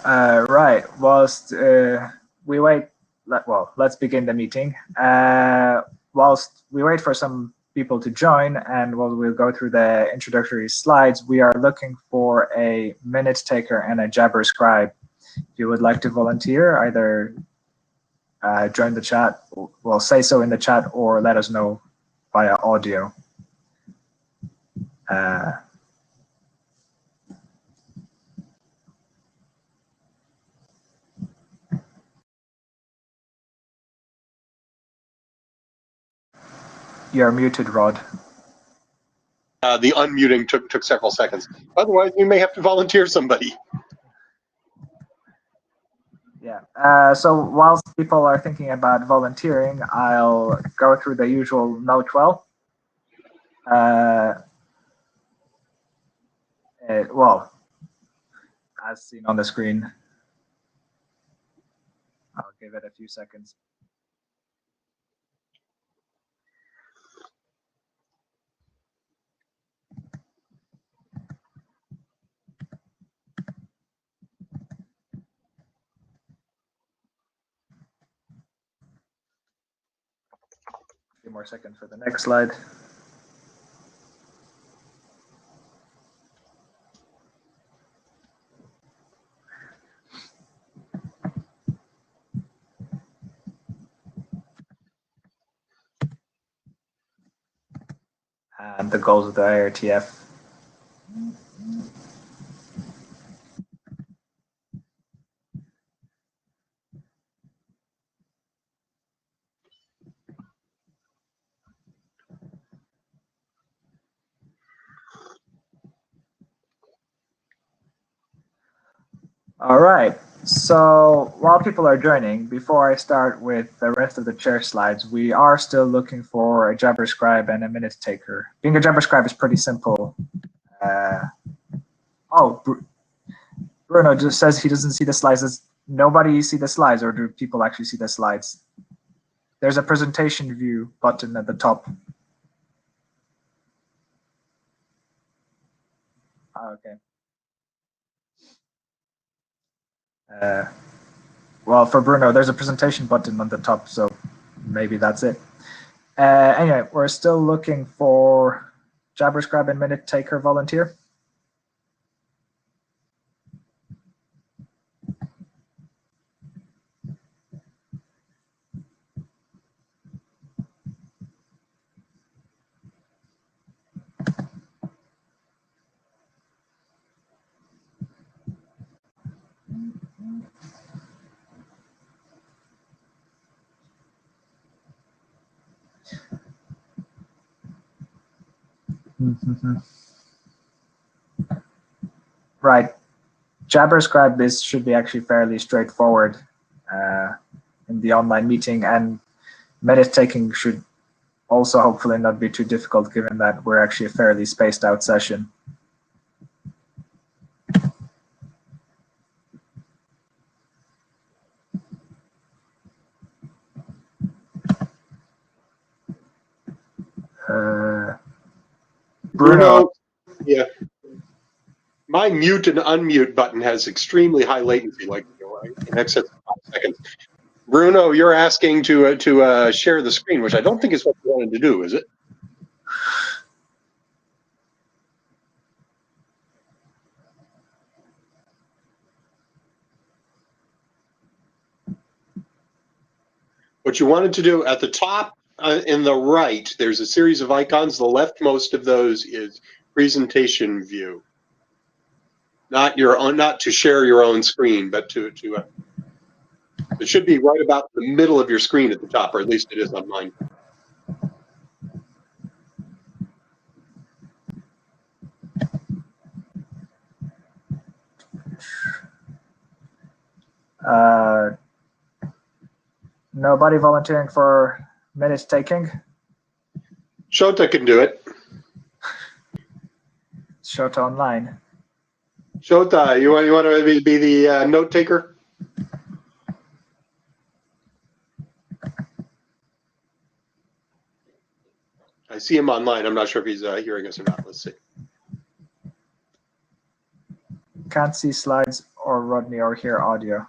Right. Whilst we wait, let's begin the meeting. Whilst we wait for some people to join, and we'll go through the introductory slides, we are looking for a minute taker and a Jabber scribe. If you would like to volunteer, either join the chat, well, say so in the chat, or let us know via audio. You're muted, Rod. The unmuting took several seconds. Otherwise, we may have to volunteer somebody. Yeah. So whilst people are thinking about volunteering, I'll go through the usual note well. Well, as seen on the screen. I'll give it a few seconds. A few more seconds for the next slide. And the goals of the IETF. All right. So while people are joining, before I start with the rest of the chair slides, we are still looking for a Jabber scribe and a minute taker. Being a Jabber scribe is pretty simple. Bruno just says he doesn't see the slides. Does nobody see the slides, or do people actually see the slides? There's a presentation view button at the top. Okay. Well, for Bruno, there's a presentation button on the top, so maybe that's it. Anyway, we're still looking for Jabber scribe and minute taker volunteer. Right. Jabber scribe should be actually fairly straightforward in the online meeting, and minute taking should also hopefully not be too difficult, given that we're actually a fairly spaced out session. Bruno, yeah. My mute and unmute button has extremely high latency, like in excess of 5 seconds. Bruno, you're asking to share the screen, which I don't think is what you wanted to do, is it? What you wanted to do at the top in the right, there's a series of icons. The leftmost of those is presentation view. Not to share your own screen, but it should be right about the middle of your screen at the top, or at least it is on mine. Nobody volunteering for minute taking? Shota can do it. Shota online. Shota, you want to be the note taker? I see him online. I'm not sure if he's hearing us or not. Let's see. Can't see slides or Rodney or hear audio.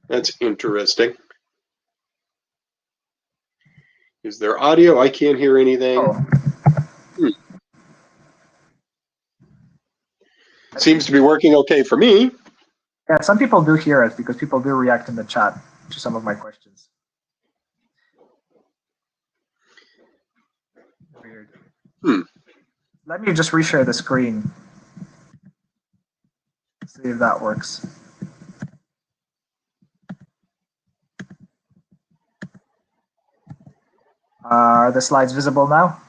That's interesting. Is there audio? I can't hear anything. Oh. Seems to be working okay for me. Yeah, some people do hear it because people do react in the chat to some of my questions. Weird. Let me just reshare the screen. See if that works. Are the slides visible now?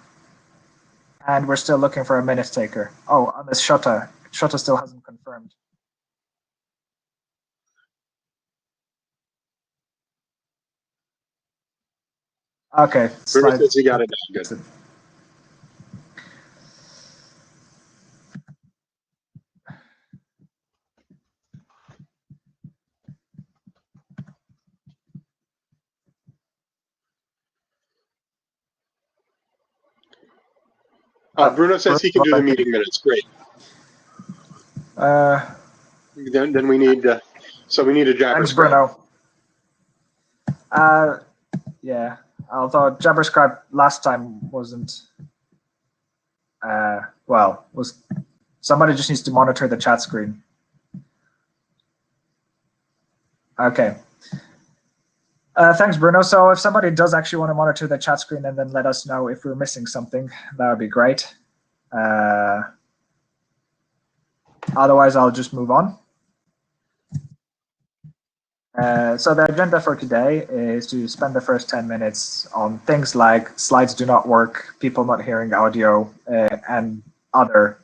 And we're still looking for a minute taker. Oh, on this Shota. Shota still hasn't confirmed. Okay. Bruno says he got it down. Good. Bruno says he can do the meeting minutes. Great. Then we need so we need a JabberScribe. Thanks, Bruno. Yeah, although JabberScribe last time wasn't was somebody just needs to monitor the chat screen. Okay. Thanks, Bruno. So if somebody does actually want to monitor the chat screen and then let us know if we're missing something, that would be great. Otherwise, I'll just move on. So the agenda for today is to spend the first 10 minutes on things like slides do not work, people not hearing audio, and other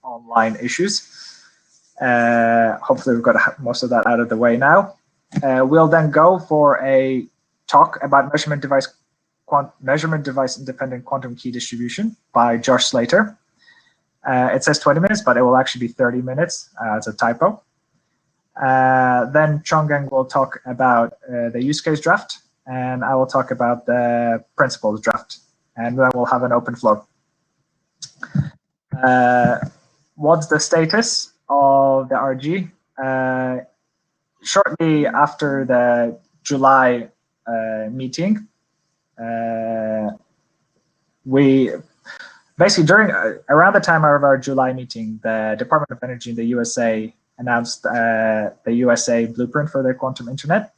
online issues. Hopefully we've got most of that out of the way now. We'll then go for a talk about measurement device independent quantum key distribution by Josh Slater. It says 20 minutes, but it will actually be 30 minutes. It's a typo. Then Chonggang will talk about the use case draft, and I will talk about the principles draft, and then we'll have an open flow. What's the status of the RG? Shortly after the July meeting, we basically around the time of our July meeting, the Department of Energy in the USA announced the USA blueprint for their quantum internet.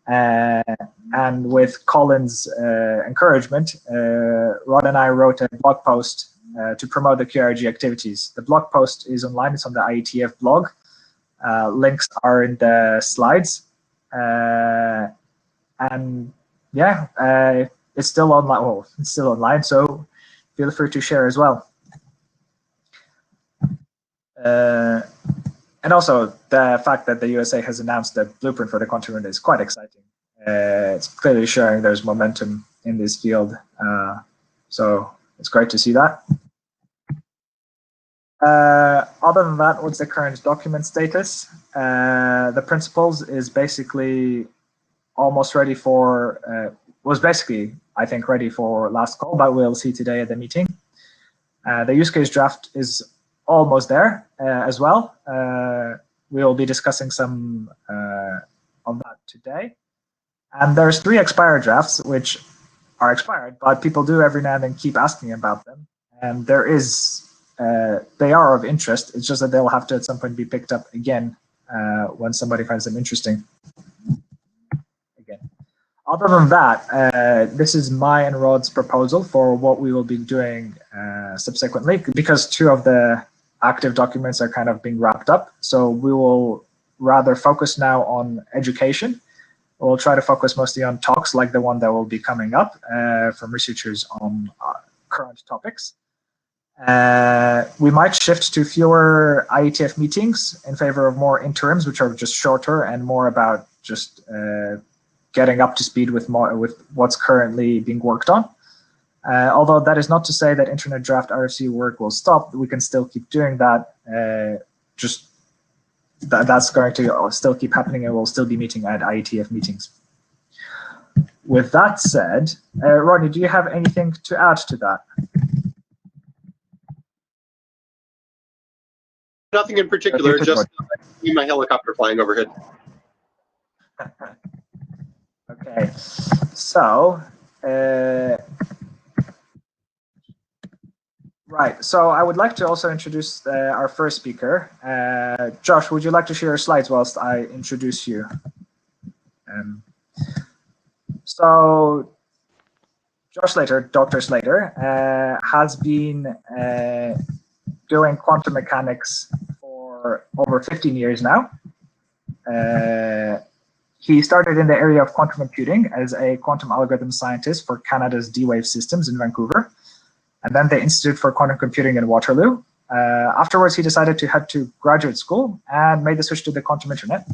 And with Colin's encouragement, Rod and I wrote a blog post to promote the QIRG activities. The blog post is online. It's on the IETF blog. Links are in the slides. And yeah, it's still online. Well, it's still online, so feel free to share as well. And also, the fact that the USA has announced the blueprint for the quantum internet is quite exciting. It's clearly showing there's momentum in this field. So it's great to see that. Other than that, what's the current document status? The principles is basically almost ready for, was basically, I think, ready for last call, but we'll see today at the meeting. The use case draft is almost there as well. We'll be discussing some on that today. And there's 3 expired drafts, which are expired, but people do every now and then keep asking about them. And there is, they are of interest. It's just that they'll have to at some point be picked up again when somebody finds them interesting. Again. Other than that, this is my and Rod's proposal for what we will be doing subsequently, because 2 of the active documents are kind of being wrapped up. So we will rather focus now on education. We'll try to focus mostly on talks like the one that will be coming up from researchers on current topics. We might shift to fewer IETF meetings in favor of more interims, which are just shorter and more about just getting up to speed with what's currently being worked on. Although that is not to say that Internet Draft RFC work will stop. We can still keep doing that. That's going to still keep happening, and we'll still be meeting at IETF meetings. With that said, Rodney, do you have anything to add to that? Nothing in particular, just my helicopter flying overhead. Okay, so right. So I would like to also introduce our first speaker. Josh, would you like to share your slides whilst I introduce you? So Josh Slater, Dr. Slater, has been doing quantum mechanics for over 15 years now. He started in the area of quantum computing as a quantum algorithm scientist for Canada's D-Wave systems in Vancouver, and then the Institute for Quantum Computing in Waterloo. Afterwards, he decided to head to graduate school and made the switch to the quantum internet.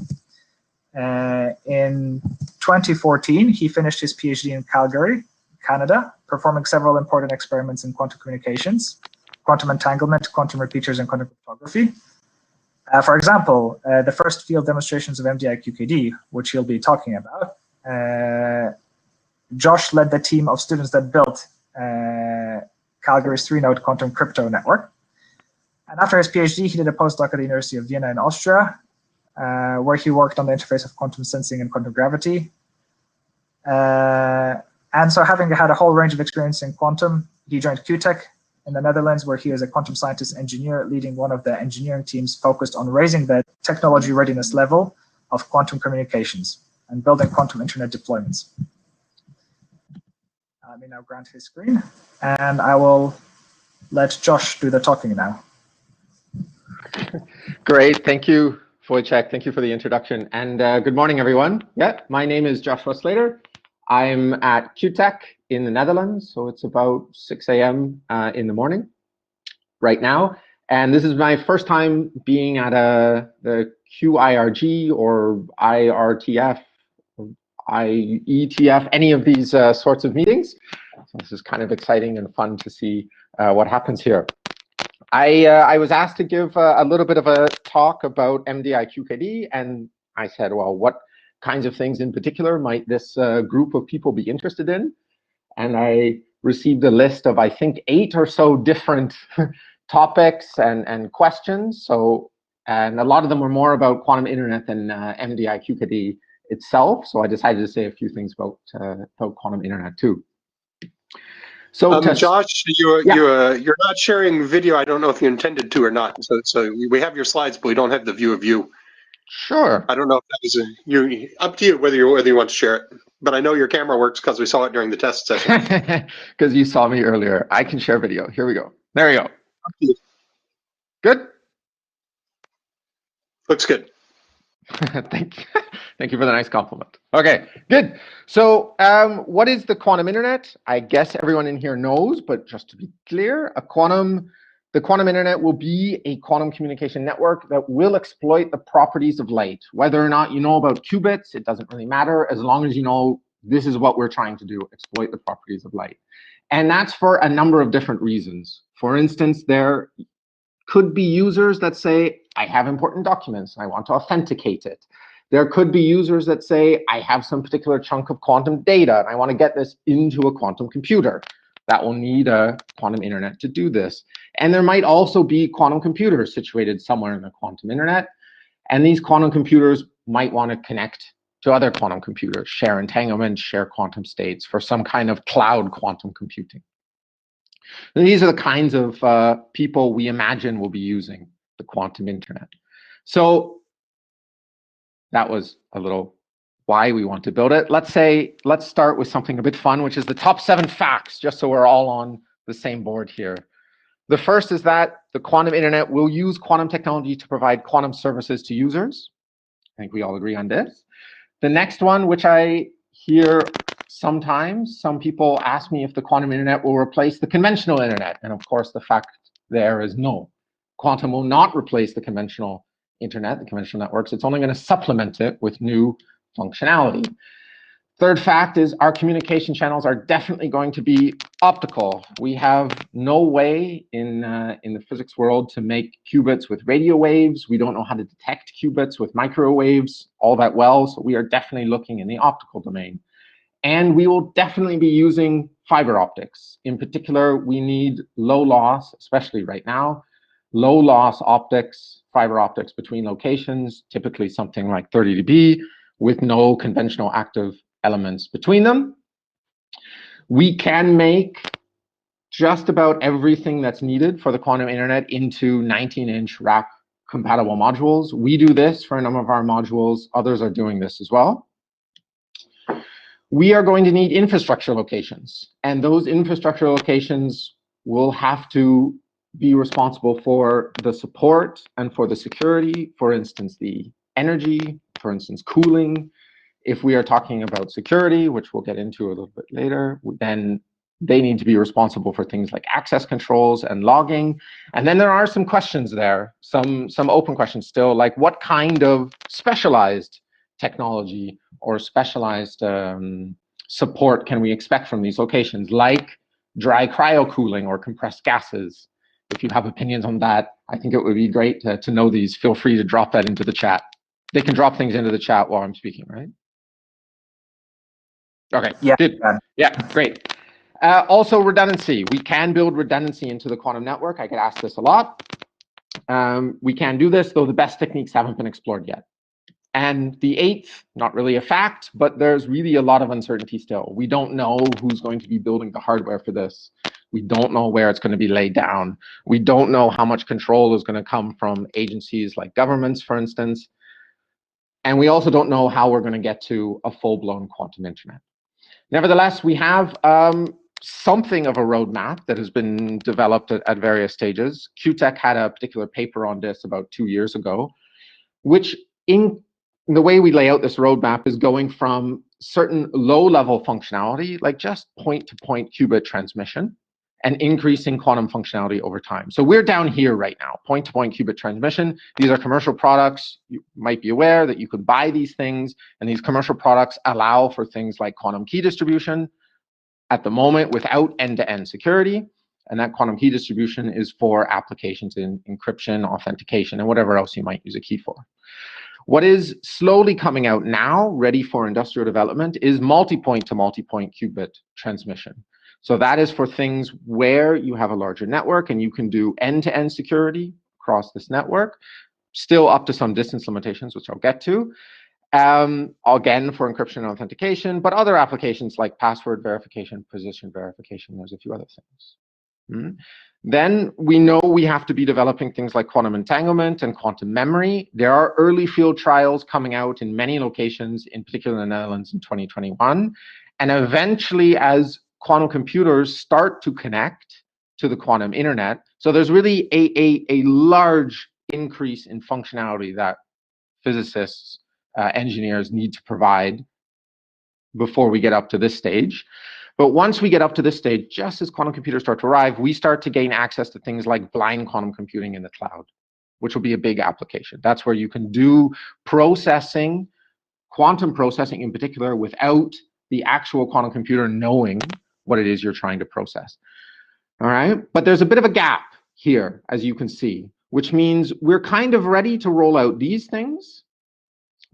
In 2014, he finished his PhD in Calgary, Canada, performing several important experiments in quantum communications, quantum entanglement, quantum repeaters, and quantum cryptography. For example, the first field demonstrations of MDI-QKD, which he'll be talking about, Josh led the team of students that built Calgary's 3-node quantum crypto network. And after his PhD, he did a postdoc at the University of Vienna in Austria, where he worked on the interface of quantum sensing and quantum gravity. And so having had a whole range of experience in quantum, he joined QTech in the Netherlands, where he is a quantum scientist engineer leading one of the engineering teams focused on raising the technology readiness level of quantum communications and building quantum internet deployments. Let me now grant his screen, and I will let Josh do the talking now. Great, thank you, Wojciech. Thank you for the introduction, and good morning, everyone. Yeah, my name is Joshua Slater. I'm at QTech in the Netherlands, so it's about 6 a.m. In the morning right now, and this is my first time being at the QIRG or IRTF, or IETF, any of these sorts of meetings. So this is kind of exciting and fun to see what happens here. I was asked to give a little bit of a talk about MDI-QKD, and I said, well, what kinds of things in particular might this group of people be interested in? And I received a list of, I think, 8 or so different topics and questions. So, and a lot of them were more about quantum internet than MDI-QKD itself. So I decided to say a few things about quantum internet too. So Josh, you're not sharing video. I don't know if you intended to or not. So we have your slides, but we don't have the view of you. Sure. I don't know if that was up to you whether you want to share it. But I know your camera works because we saw it during the test session. Because you saw me earlier. I can share video. Here we go. There we go. Up to you. Good. Looks good. Thank you for the nice compliment. Okay, good. So what is the quantum internet? I guess everyone in here knows, but just to be clear, the quantum internet will be a quantum communication network that will exploit the properties of light. Whether or not you know about qubits, it doesn't really matter, as long as you know this is what we're trying to do, exploit the properties of light. And that's for a number of different reasons. For instance, there could be users that say, I have important documents and I want to authenticate it. There could be users that say, I have some particular chunk of quantum data and I want to get this into a quantum computer. That will need a quantum internet to do this. And there might also be quantum computers situated somewhere in the quantum internet. And these quantum computers might want to connect to other quantum computers, share entanglement, share quantum states for some kind of cloud quantum computing. And these are the kinds of people we imagine will be using the quantum internet. So that was a little why we want to build it. Let's start with something a bit fun, which is the top 7 facts, just so we're all on the same board here. The first is that the quantum internet will use quantum technology to provide quantum services to users. I think we all agree on this. The next one, which I hear sometimes, some people ask me if the quantum internet will replace the conventional internet. And of course, the fact there is no. Quantum will not replace the conventional internet, the conventional networks. It's only going to supplement it with new functionality. Third fact is our communication channels are definitely going to be optical. We have no way in the physics world to make qubits with radio waves. We don't know how to detect qubits with microwaves all that well. So we are definitely looking in the optical domain. And we will definitely be using fiber optics. In particular, we need low loss, especially right now, low loss optics fiber optics between locations, typically something like 30 dB, with no conventional active elements between them. We can make just about everything that's needed for the quantum internet into 19-inch rack compatible modules. We do this for a number of our modules. Others are doing this as well. We are going to need infrastructure locations, and those infrastructure locations will have to be responsible for the support and for the security, for instance, the energy, for instance, cooling. If we are talking about security, which we'll get into a little bit later, then they need to be responsible for things like access controls and logging. And then there are some questions there, some open questions still, like what kind of specialized technology or specialized support can we expect from these locations, like dry cryo cooling or compressed gases? If you have opinions on that, I think it would be great to know these. Feel free to drop that into the chat. They can drop things into the chat while I'm speaking, right? Okay, Yeah. good. Yeah, great. Also, redundancy. We can build redundancy into the quantum network. I get asked this a lot. We can do this, though the best techniques haven't been explored yet. And the eighth, not really a fact, but there's really a lot of uncertainty still. We don't know who's going to be building the hardware for this. We don't know where it's going to be laid down. We don't know how much control is going to come from agencies like governments, for instance. And we also don't know how we're going to get to a full-blown quantum internet. Nevertheless, we have something of a roadmap that has been developed at various stages. QTech had a particular paper on this about 2 years ago, which in the way we lay out this roadmap is going from certain low-level functionality, like just point-to-point qubit transmission, and increasing quantum functionality over time. So we're down here right now, point-to-point qubit transmission. These are commercial products. You might be aware that you could buy these things, and these commercial products allow for things like quantum key distribution at the moment without end-to-end security. And that quantum key distribution is for applications in encryption, authentication, and whatever else you might use a key for. What is slowly coming out now, ready for industrial development, is multi-point to multi-point qubit transmission. So that is for things where you have a larger network and you can do end-to-end security across this network, still up to some distance limitations, which I'll get to. Again, for encryption and authentication, but other applications like password verification, position verification, there's a few other things. Then we know we have to be developing things like quantum entanglement and quantum memory. There are early field trials coming out in many locations, in particular in the Netherlands in 2021. And eventually, as quantum computers start to connect to the quantum internet, so there's really a large increase in functionality that physicists, engineers need to provide before we get up to this stage. But once we get up to this stage, just as quantum computers start to arrive, we start to gain access to things like blind quantum computing in the cloud, which will be a big application. That's where you can do processing, quantum processing in particular, without the actual quantum computer knowing what it is you're trying to process. All right, but there's a bit of a gap here, as you can see, which means we're kind of ready to roll out these things,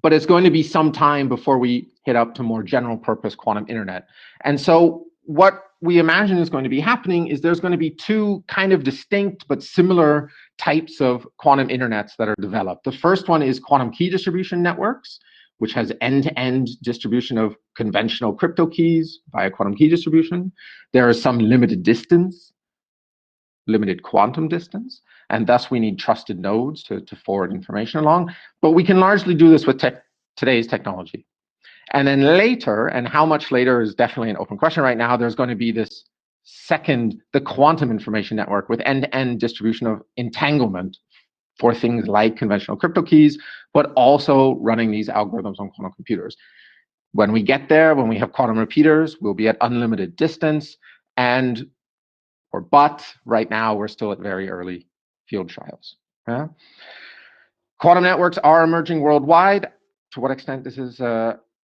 but it's going to be some time before we hit up to more general purpose quantum internet. And so what we imagine is going to be happening is there's going to be two kind of distinct but similar types of quantum internets that are developed. The first one is quantum key distribution networks, which has end-to-end distribution of conventional crypto keys via quantum key distribution. There is some limited distance, limited quantum distance, and thus we need trusted nodes to forward information along. But we can largely do this with today's technology. And then later, and how much later is definitely an open question right now, there's going to be this second, the quantum information network with end-to-end distribution of entanglement for things like conventional crypto keys, but also running these algorithms on quantum computers. When we get there, when we have quantum repeaters, we'll be at unlimited distance, but right now we're still at very early field trials. Yeah? Quantum networks are emerging worldwide. To what extent this is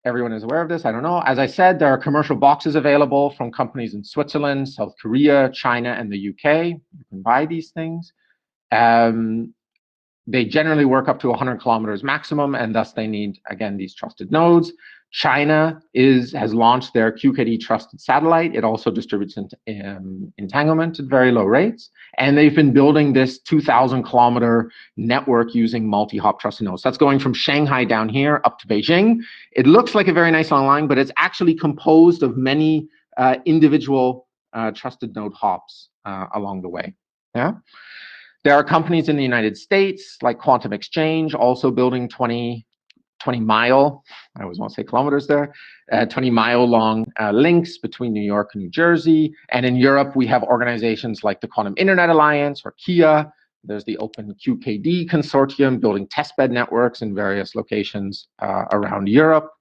everyone is aware of this, I don't know. As I said, there are commercial boxes available from companies in Switzerland, South Korea, China, and the UK. You can buy these things. they generally work up to 100 kilometers maximum, and thus they need, again, these trusted nodes. China has launched their QKD trusted satellite. It also distributes entanglement at very low rates. And they've been building this 2,000 kilometer network using multi-hop trusted nodes. That's going from Shanghai down here up to Beijing. It looks like a very nice long line, but it's actually composed of many individual trusted node hops along the way. Yeah. There are companies in the United States like Quantum Exchange also building 20 mile, I always want to say kilometers there, 20 mile long links between New York and New Jersey. And in Europe, we have organizations like the Quantum Internet Alliance or KIA. There's the Open QKD Consortium building testbed networks in various locations around Europe.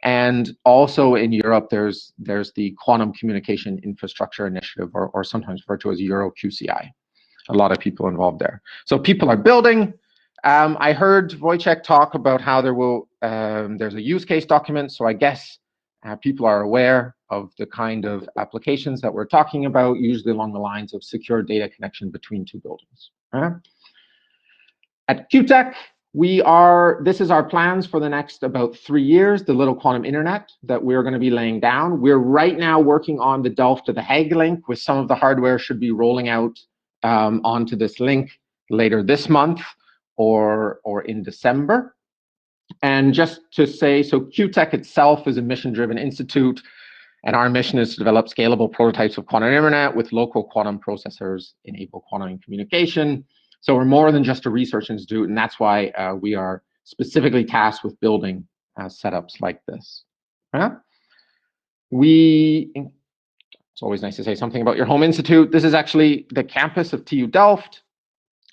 And also in Europe, there's the Quantum Communication Infrastructure Initiative, or sometimes referred to as EuroQCI. A lot of people involved there. So people are building. I heard Wojciech talk about how there's a use case document. So I guess people are aware of the kind of applications that we're talking about, usually along the lines of secure data connection between two buildings. At QTech, this is our plans for the next about 3 years, the little quantum internet that we're going to be laying down. We're right now working on the Delft to the Hague link, with some of the hardware should be rolling out onto this link later this month or in December. And just to say, so QTech itself is a mission-driven institute, and our mission is to develop scalable prototypes of quantum internet with local quantum processors enable quantum communication. So we're more than just a research institute, and that's why we are specifically tasked with building setups like this. It's always nice to say something about your home institute. This is actually the campus of TU Delft.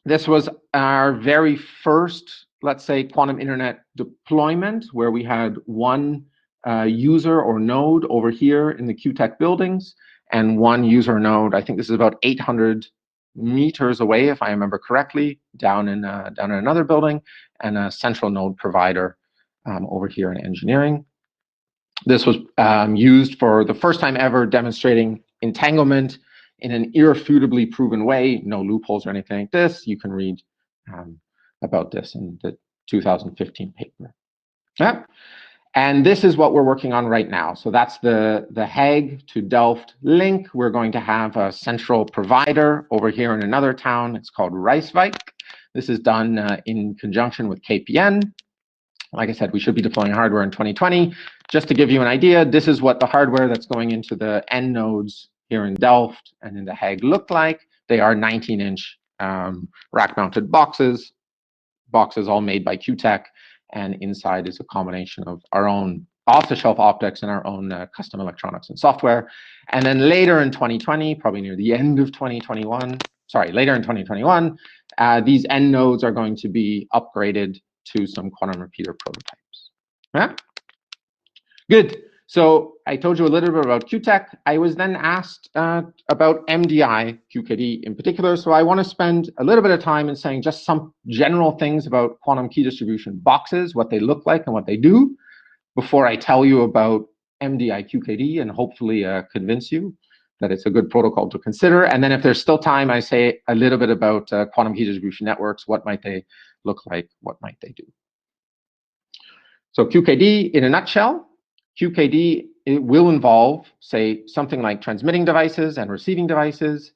This was our very first, let's say, quantum internet deployment, where we had one user or node over here in the QTech buildings, and one user node, I think this is about 800 meters away, if I remember correctly, down in another building, and a central node provider over here in engineering. This was used for the first time ever demonstrating entanglement in an irrefutably proven way, no loopholes or anything like this. You can read about this in the 2015 paper. Yeah. And this is what we're working on right now. So that's the Hague to Delft link. We're going to have a central provider over here in another town. It's called Rijswijk. This is done in conjunction with KPN. Like I said, we should be deploying hardware in 2020. Just to give you an idea, this is what the hardware that's going into the end nodes here in Delft and in the Hague look like. They are 19-inch rack-mounted boxes all made by QTech, and inside is a combination of our own off-the-shelf optics and our own custom electronics and software. And then later in 2020, probably near the end of 2021, later in 2021, these end nodes are going to be upgraded to some quantum repeater prototypes. Yeah? Good. So I told you a little bit about QTech. I was then asked about MDI QKD in particular. So I want to spend a little bit of time in saying just some general things about quantum key distribution boxes, what they look like and what they do, before I tell you about MDI QKD and hopefully convince you that it's a good protocol to consider. And then if there's still time, I say a little bit about quantum key distribution networks. What might they look like? What might they do? So QKD in a nutshell. QKD, it will involve, say, something like transmitting devices and receiving devices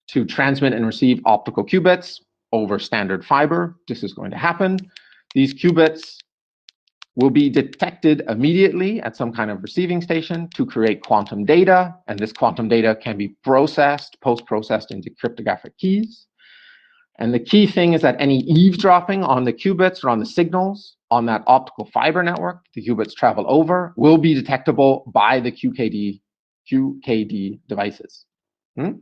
to transmit and receive optical qubits over standard fiber. This is going to happen. These qubits will be detected immediately at some kind of receiving station to create quantum data, and this quantum data can be processed, post-processed into cryptographic keys. And the key thing is that any eavesdropping on the qubits or on the signals on that optical fiber network the qubits travel over will be detectable by the QKD devices. And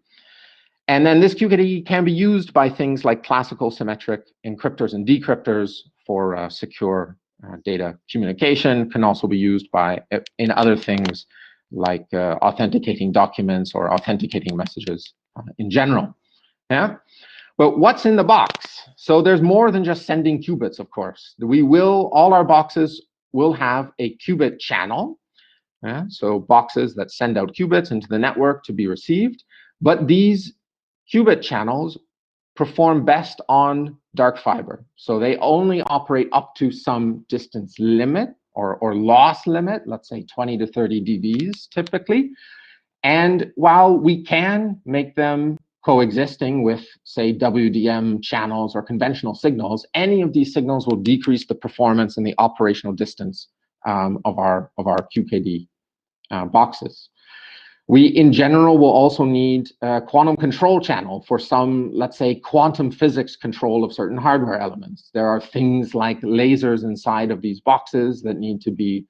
then this QKD can be used by things like classical symmetric encryptors and decryptors for secure data communication. Can also be used in other things like authenticating documents or authenticating messages in general. Yeah. But what's in the box? So there's more than just sending qubits, of course. All our boxes will have a qubit channel. Yeah? So boxes that send out qubits into the network to be received. But these qubit channels perform best on dark fiber. So they only operate up to some distance limit or loss limit, let's say 20 to 30 dBs typically. And while we can make them coexisting with, say, WDM channels or conventional signals, any of these signals will decrease the performance and the operational distance of our QKD boxes. We, in general, will also need a quantum control channel for some, let's say, quantum physics control of certain hardware elements. There are things like lasers inside of these boxes that need to be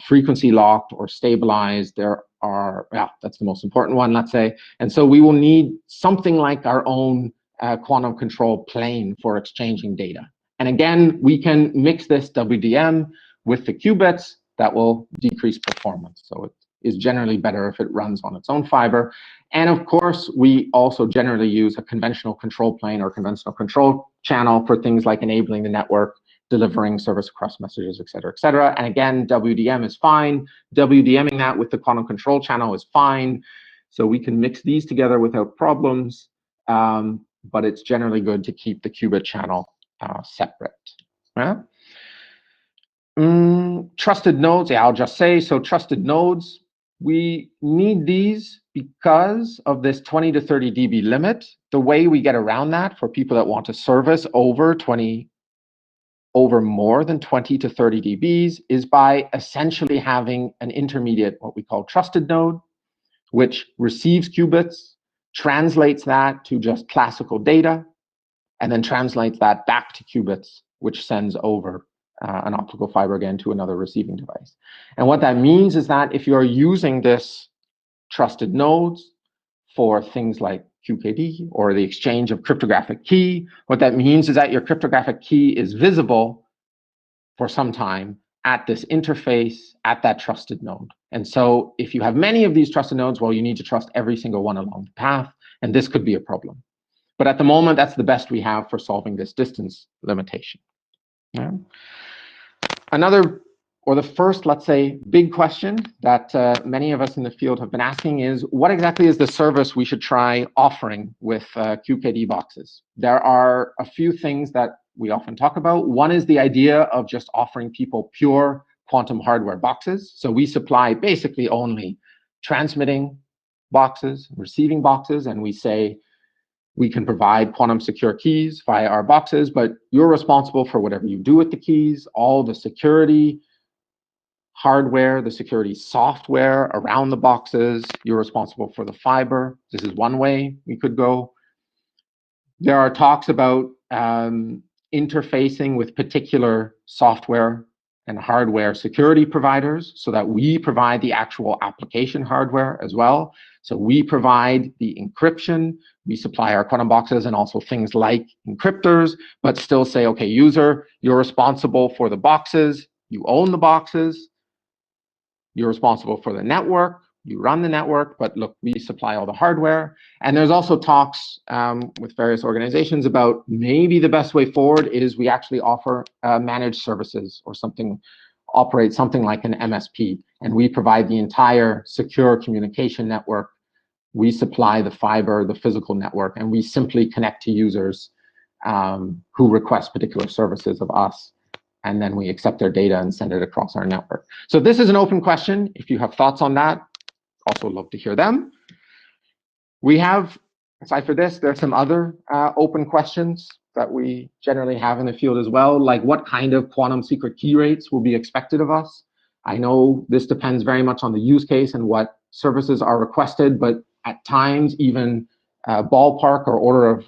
frequency locked or stabilized. There are, yeah, that's the most important one, let's say. And so we will need something like our own quantum control plane for exchanging data. And again, we can mix this WDM with the qubits. That will decrease performance. So it is generally better if it runs on its own fiber. And of course, we also generally use a conventional control plane or conventional control channel for things like enabling the network, delivering service across messages, et cetera, et cetera. And again, WDM is fine. WDMing that with the quantum control channel is fine. So we can mix these together without problems, but it's generally good to keep the qubit channel separate. Yeah? Trusted nodes, yeah, I'll just say, so trusted nodes, we need these because of this 20 to 30 dB limit. The way we get around that for people that want to service over more than 20 to 30 dBs is by essentially having an intermediate, what we call trusted node, which receives qubits, translates that to just classical data, and then translates that back to qubits, which sends over an optical fiber again to another receiving device. And what that means is that if you're using this trusted nodes for things like QKD or the exchange of cryptographic key, what that means is that your cryptographic key is visible for some time at this interface, at that trusted node. And so if you have many of these trusted nodes, well, you need to trust every single one along the path, and this could be a problem. But at the moment, that's the best we have for solving this distance limitation. Yeah. Another, or the first, let's say, big question that many of us in the field have been asking is, what exactly is the service we should try offering with QKD boxes? There are a few things that we often talk about. One is the idea of just offering people pure quantum hardware boxes. So we supply basically only transmitting boxes, receiving boxes, and we say, we can provide quantum secure keys via our boxes, but you're responsible for whatever you do with the keys, all the security hardware, the security software around the boxes. You're responsible for the fiber. This is one way we could go. There are talks about interfacing with particular software and hardware security providers so that we provide the actual application hardware as well. So we provide the encryption, we supply our quantum boxes and also things like encryptors, but still say, okay, user, you're responsible for the boxes, you own the boxes, you're responsible for the network, you run the network, but look, we supply all the hardware. And there's also talks with various organizations about maybe the best way forward is we actually offer managed services or something, operate something like an MSP, and we provide the entire secure communication network. We supply the fiber, the physical network, and we simply connect to users who request particular services of us. And then we accept their data and send it across our network. So this is an open question. If you have thoughts on that, also love to hear them. We have, aside for this, there's some other open questions that we generally have in the field as well, like what kind of quantum secret key rates will be expected of us. I know this depends very much on the use case and what services are requested, but at times even ballpark or order of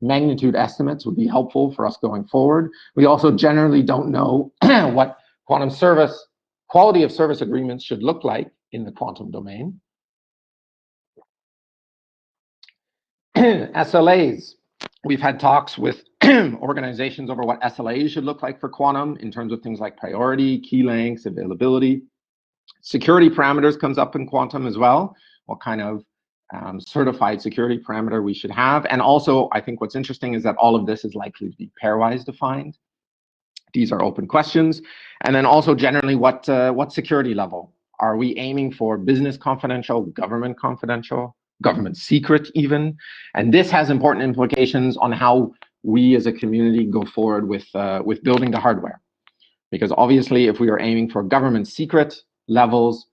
magnitude estimates would be helpful for us going forward. We also generally don't know what quantum service, quality of service agreements should look like in the quantum domain. SLAs. We've had talks with organizations over what SLAs should look like for quantum in terms of things like priority, key lengths, availability. Security parameters comes up in quantum as well. What kind of certified security parameter we should have. And also, I think what's interesting is that all of this is likely to be pairwise defined. These are open questions. And then also generally, what security level? Are we aiming for business confidential, government confidential? government secret even. And this has important implications on how we as a community go forward with building the hardware. Because obviously, if we are aiming for government secret levels,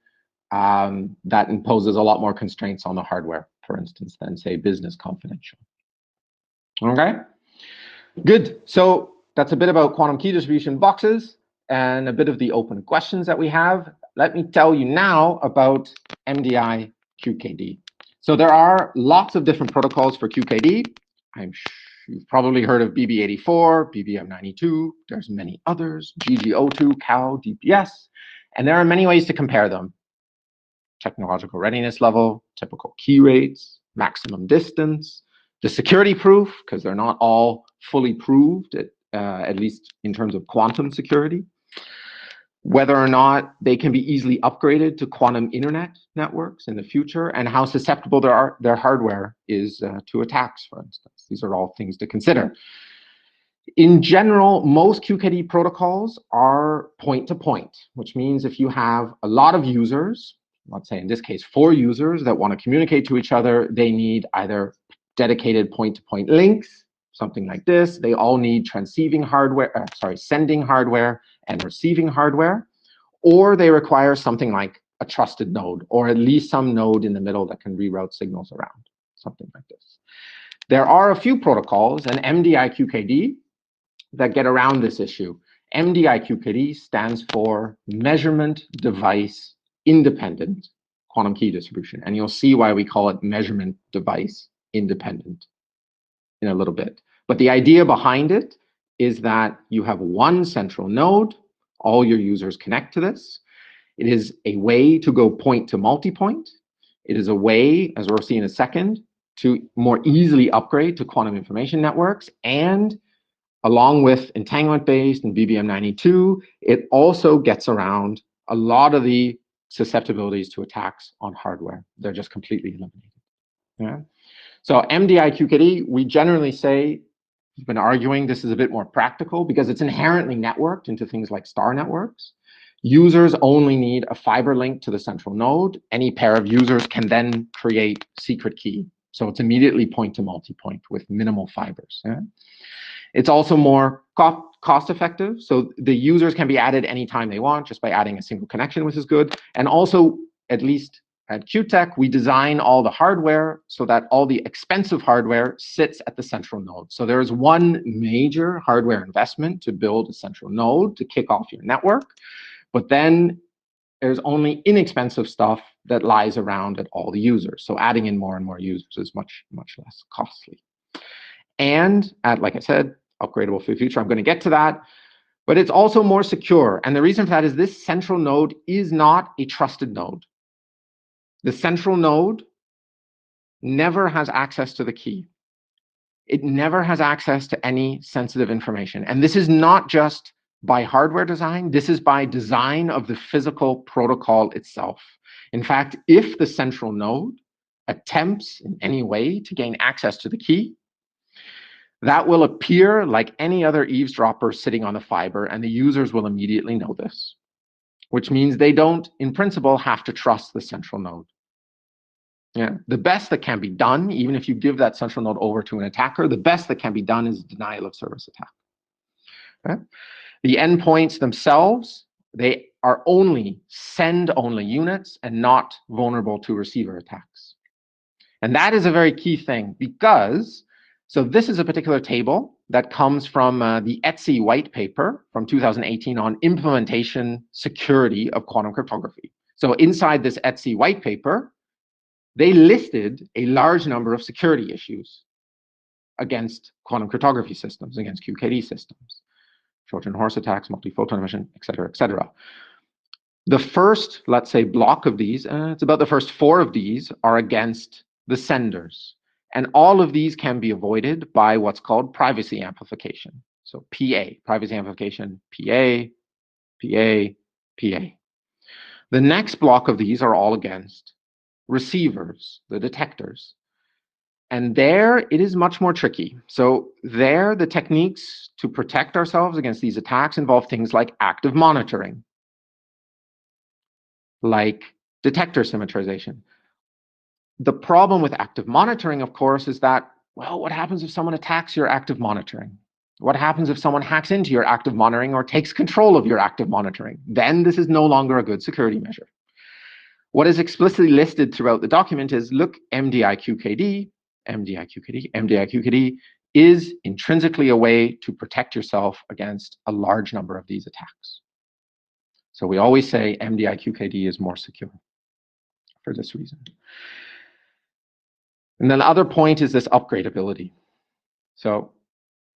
that imposes a lot more constraints on the hardware, for instance, than say business confidential. Okay, good. So that's a bit about quantum key distribution boxes and a bit of the open questions that we have. Let me tell you now about MDI QKD. So there are lots of different protocols for QKD. You've probably heard of BB84, BBM92. There's many others, GG02, CAL, DPS, and there are many ways to compare them. Technological readiness level, typical key rates, maximum distance, the security proof, because they're not all fully proved, at least in terms of quantum security, whether or not they can be easily upgraded to quantum internet networks in the future, and how susceptible their hardware is to attacks, for instance. These are all things to consider. In general, most QKD protocols are point-to-point, which means if you have a lot of users, let's say in this case 4 users that want to communicate to each other, they need either dedicated point-to-point links, something like this. They all need sending hardware and receiving hardware, or they require something like a trusted node, or at least some node in the middle that can reroute signals around, something like this. There are a few protocols, and MDI QKD, that get around this issue. MDI QKD stands for Measurement Device Independent Quantum Key Distribution, and you'll see why we call it Measurement Device Independent in a little bit. But the idea behind it is that you have one central node, all your users connect to this. It is a way to go point to multipoint. It is a way, as we'll see in a second, to more easily upgrade to quantum information networks, and along with entanglement-based and BBM92, it also gets around a lot of the susceptibilities to attacks on hardware. They're just completely eliminated. Yeah. So MDI QKD, we generally say, we've been arguing this is a bit more practical because it's inherently networked into things like star networks. Users only need a fiber link to the central node. Any pair of users can then create secret key. So it's immediately point to multipoint with minimal fibers. Yeah? It's also more cost effective. So the users can be added anytime they want just by adding a single connection, which is good. And also, at least at QTech, we design all the hardware so that all the expensive hardware sits at the central node. So there is one major hardware investment to build a central node to kick off your network. But then there's only inexpensive stuff that lies around at all the users. So adding in more and more users is much, much less costly. And like I said, upgradable for the future. I'm going to get to that. But it's also more secure. And the reason for that is this central node is not a trusted node. The central node never has access to the key. It never has access to any sensitive information. And this is not just by hardware design. This is by design of the physical protocol itself. In fact, if the central node attempts in any way to gain access to the key, that will appear like any other eavesdropper sitting on the fiber, and the users will immediately know this, which means they don't, in principle, have to trust the central node. Yeah. The best that can be done, even if you give that central node over to an attacker, the best that can be done is denial of service attack. Okay? The endpoints themselves, they are only send-only units and not vulnerable to receiver attacks. And that is a very key thing because, so this is a particular table that comes from the ETSI white paper from 2018 on implementation security of quantum cryptography. So inside this ETSI white paper, they listed a large number of security issues against quantum cryptography systems, against QKD systems, Trojan horse attacks, multi-photon emission, et cetera, et cetera. The first, let's say, block of these, it's about the first 4 of these are against the senders. And all of these can be avoided by what's called privacy amplification. So PA, privacy amplification, PA, PA, PA. The next block of these are all against receivers, the detectors. And there it is much more tricky. So there the techniques to protect ourselves against these attacks involve things like active monitoring, like detector symmetrization. the problem with active monitoring, of course, is that, well, what happens if someone attacks your active monitoring? What happens if someone hacks into your active monitoring or takes control of your active monitoring? Then this is no longer a good security measure. What is explicitly listed throughout the document is, look, MDI-QKD is intrinsically a way to protect yourself against a large number of these attacks. So we always say MDI-QKD is more secure for this reason. And then the other point is this upgradability. So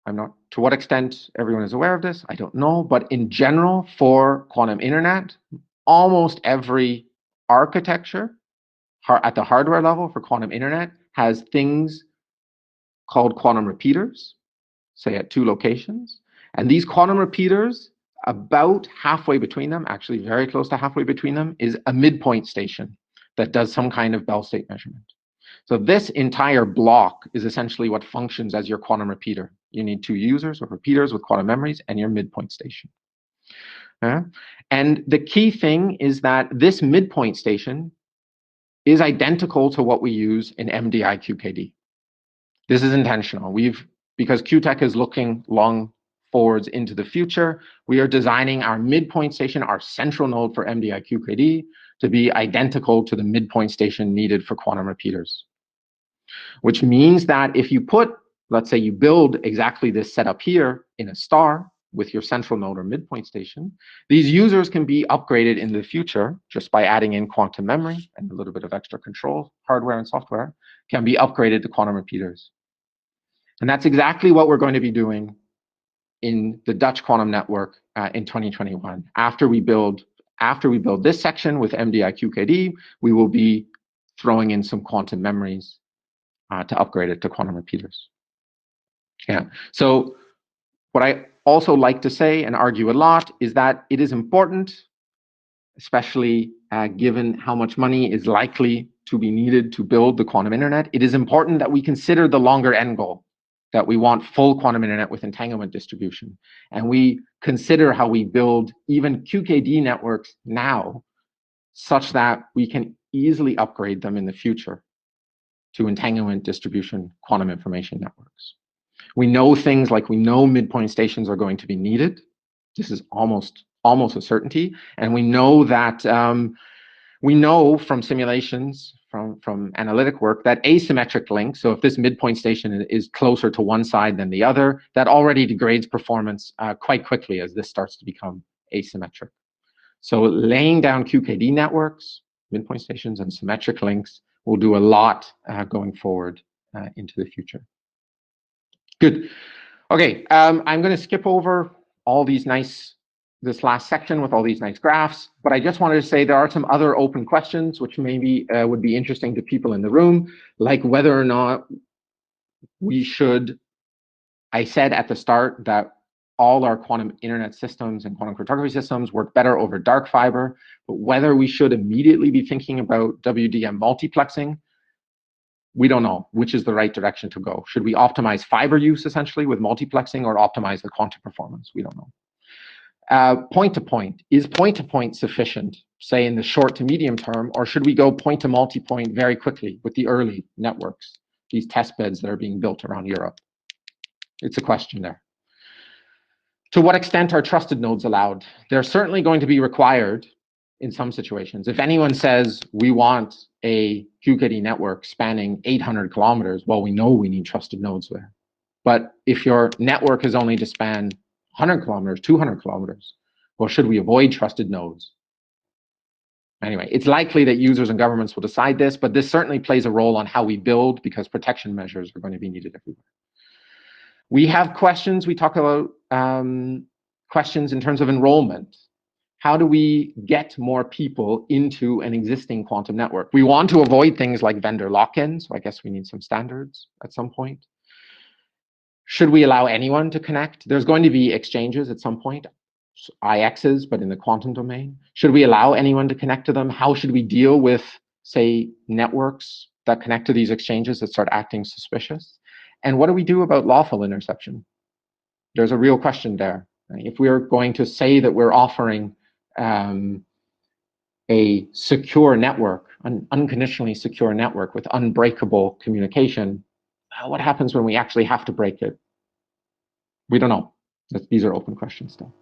I'm not, to what extent everyone is aware of this, I don't know, but in general, for quantum internet, almost every architecture at the hardware level for quantum internet has things called quantum repeaters, say at 2 locations. And these quantum repeaters, about halfway between them, actually very close to halfway between them, is a midpoint station that does some kind of Bell state measurement. So this entire block is essentially what functions as your quantum repeater. You need 2 users or repeaters with quantum memories and your midpoint station. And the key thing is that this midpoint station is identical to what we use in MDI-QKD. This is intentional. Because QTech is looking long forwards into the future, we are designing our midpoint station, our central node for MDI-QKD, to be identical to the midpoint station needed for quantum repeaters. Which means that if you put, let's say you build exactly this setup here in a star with your central node or midpoint station, these users can be upgraded in the future just by adding in quantum memory and a little bit of extra control, hardware and software, can be upgraded to quantum repeaters. And that's exactly what we're going to be doing in the Dutch quantum network in 2021. After we build this section with MDI-QKD, we will be throwing in some quantum memories to upgrade it to quantum repeaters. Yeah. So what I also like to say and argue a lot is that it is important, especially given how much money is likely to be needed to build the quantum internet, it is important that we consider the longer end goal, that we want full quantum internet with entanglement distribution. And we consider how we build even QKD networks now such that we can easily upgrade them in the future to entanglement distribution quantum information networks. We know things like, we know midpoint stations are going to be needed. This is almost a certainty. And we know that, we know from simulations, from analytic work, that asymmetric links, so if this midpoint station is closer to one side than the other, that already degrades performance quite quickly as this starts to become asymmetric. So laying down QKD networks, midpoint stations, and symmetric links will do a lot going forward into the future. Good. Okay, I'm going to skip over all these this last section with all these nice graphs, but I just wanted to say there are some other open questions which maybe would be interesting to people in the room, like whether or not we should, I said at the start that all our quantum internet systems and quantum cryptography systems work better over dark fiber, but whether we should immediately be thinking about WDM multiplexing, we don't know which is the right direction to go. Should we optimize fiber use essentially with multiplexing or optimize the quantum performance? We don't know. Point-to-point, is point-to-point sufficient, say in the short to medium term, or should we go point-to-multipoint very quickly with the early networks, these test beds that are being built around Europe? It's a question there. To what extent are trusted nodes allowed? They're certainly going to be required in some situations. If anyone says we want a QKD network spanning 800 kilometers, well, we know we need trusted nodes there. But if your network is only to span 100 kilometers, 200 kilometers, well, should we avoid trusted nodes? Anyway, it's likely that users and governments will decide this, but this certainly plays a role on how we build because protection measures are going to be needed everywhere. We have questions, we talk about questions in terms of enrollment. How do we get more people into an existing quantum network? We want to avoid things like vendor lock-in, so I guess we need some standards at some point. Should we allow anyone to connect? There's going to be exchanges at some point, IXs, but in the quantum domain. Should we allow anyone to connect to them? How should we deal with, say, networks that connect to these exchanges that start acting suspicious? And what do we do about lawful interception? There's a real question there. If we're going to say that we're offering a secure network an unconditionally secure network with unbreakable communication, what happens when we actually have to break it? We don't know. These are open questions still.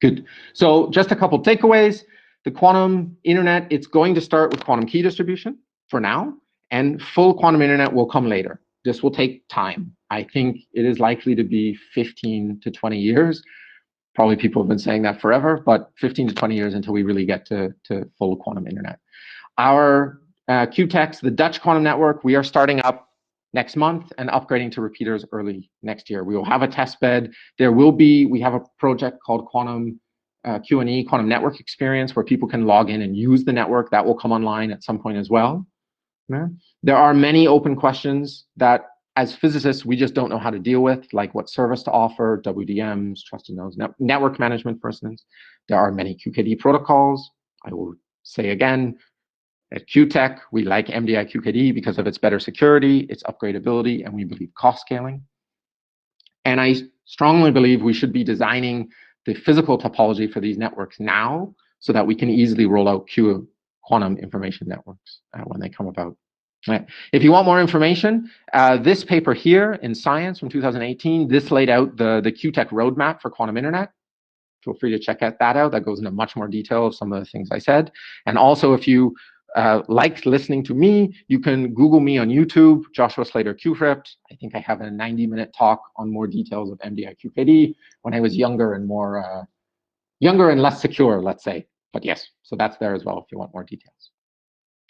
Good. So just a couple takeaways. The quantum internet, it's going to start with quantum key distribution for now, and full quantum internet will come later. This will take time. I think it is likely to be 15 to 20 years. Probably people have been saying that forever, but 15 to 20 years until we really get to full quantum internet. Our QTEX, the Dutch quantum network, we are starting up next month and upgrading to repeaters early next year. We will have a test bed. We have a project called Quantum Q&E, Quantum Network Experience, where people can log in and use the network. That will come online at some point as well. Yeah. There are many open questions that, as physicists, we just don't know how to deal with, like what service to offer, WDMs, trusted nodes, network management, for instance. There are many QKD protocols. I will say again, at QTech, we like MDI QKD because of its better security, its upgradability, and we believe cost scaling. And I strongly believe we should be designing the physical topology for these networks now so that we can easily roll out quantum information networks when they come about. Right. If you want more information, this paper here in Science from 2018, this laid out the QTech roadmap for quantum internet. Feel free to check that out. That goes into much more detail of some of the things I said. And also, if you liked listening to me, you can Google me on YouTube, Joshua Slater QCrypt. I think I have a 90-minute talk on more details of MDI QKD when I was younger and less secure, let's say. But yes, so that's there as well if you want more details.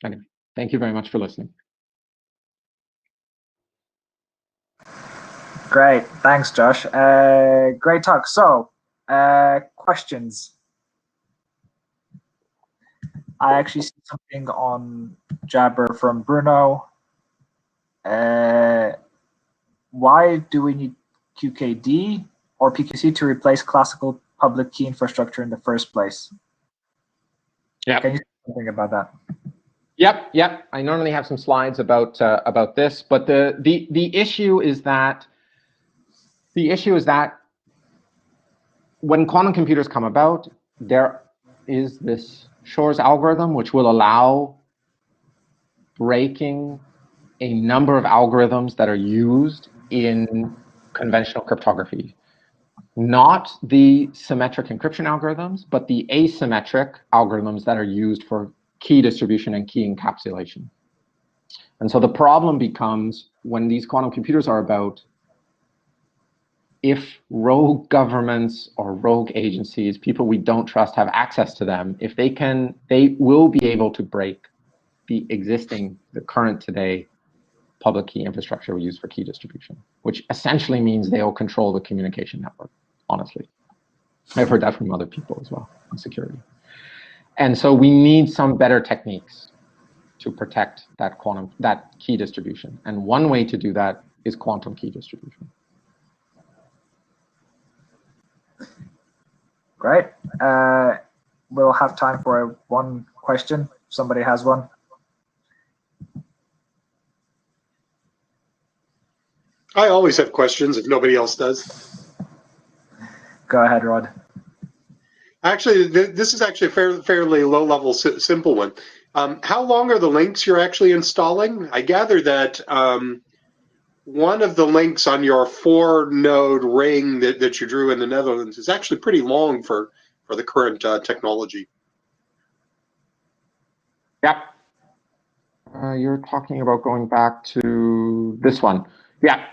Anyway, thank you very much for listening. Great, thanks, Josh. Great talk. So, questions. I actually see something on Jabber from Bruno. Why do we need QKD or PQC to replace classical public key infrastructure in the first place? Yeah. Can you say something about that? Yep. I normally have some slides about this, but the issue is that when quantum computers come about, there is this Shor's algorithm, which will allow breaking a number of algorithms that are used in conventional cryptography. Not the symmetric encryption algorithms, but the asymmetric algorithms that are used for key distribution and key encapsulation. And so the problem becomes, when these quantum computers are about, if rogue governments or rogue agencies, people we don't trust, have access to them, if they will be able to break the current today public key infrastructure we use for key distribution, which essentially means they'll control the communication network, honestly. I've heard that from other people as well in security. And so we need some better techniques to protect that key distribution. And one way to do that is quantum key distribution. Great. We'll have time for one question. Somebody has one. I always have questions if nobody else does. Go ahead, Rod. Actually, this is actually a fairly low-level, simple one. How long are the links you're actually installing? I gather that one of the links on your 4-node ring that you drew in the Netherlands is actually pretty long for the current technology. Yep. You're talking about going back to this one. Yeah.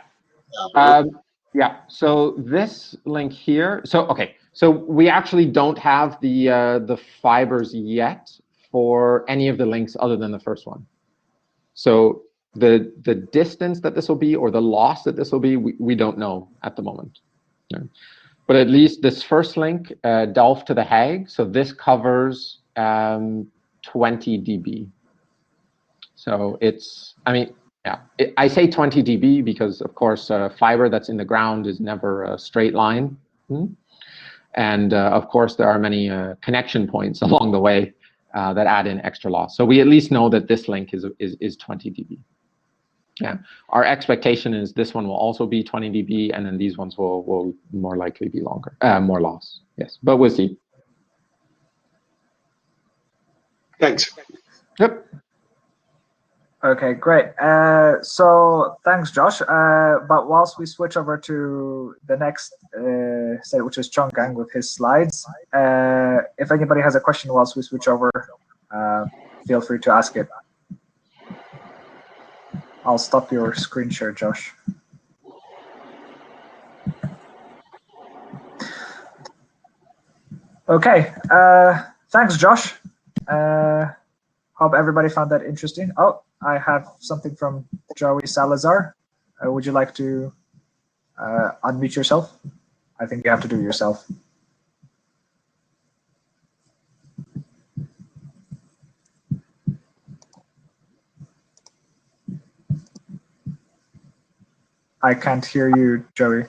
Yeah. So this link here. So okay. So we actually don't have the fibers yet for any of the links other than the first one. So the distance that this will be, or the loss that this will be, we don't know at the moment. Yeah. But at least this first link, Delft to The Hague, so this covers 20 dB. So it's, I mean, yeah, I say 20 dB because, of course, fiber that's in the ground is never a straight line. And of course, there are many connection points along the way that add in extra loss. So we at least know that this link is 20 dB. Yeah, our expectation is this one will also be 20 dB, and then these ones will more likely be longer, more loss. Yes, but we'll see. Thanks. Yep. Okay, great. So thanks, Josh. But whilst we switch over to the next set, which is Chonggang with his slides, if anybody has a question whilst we switch over, feel free to ask it. I'll stop your screen share, Josh. Okay, thanks, Josh. Hope everybody found that interesting. Oh, I have something from Joey Salazar. Would you like to unmute yourself? I think you have to do it yourself. I can't hear you, Joey.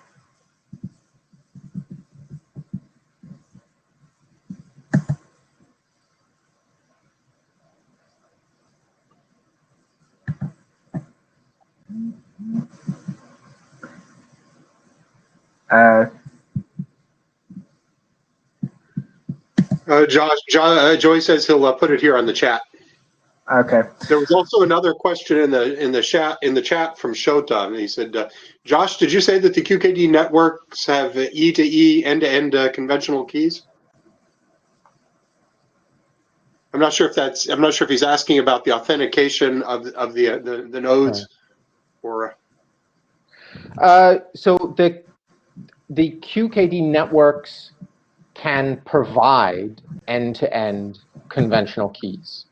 Joey says he'll put it here on the chat. Okay. There was also another question in the chat from Shota, and he said, "Josh, did you say that the QKD networks have E-to-E end-to-end conventional keys?" I'm not sure if he's asking about the authentication of the nodes, or. So the QKD networks can provide end-to-end conventional keys.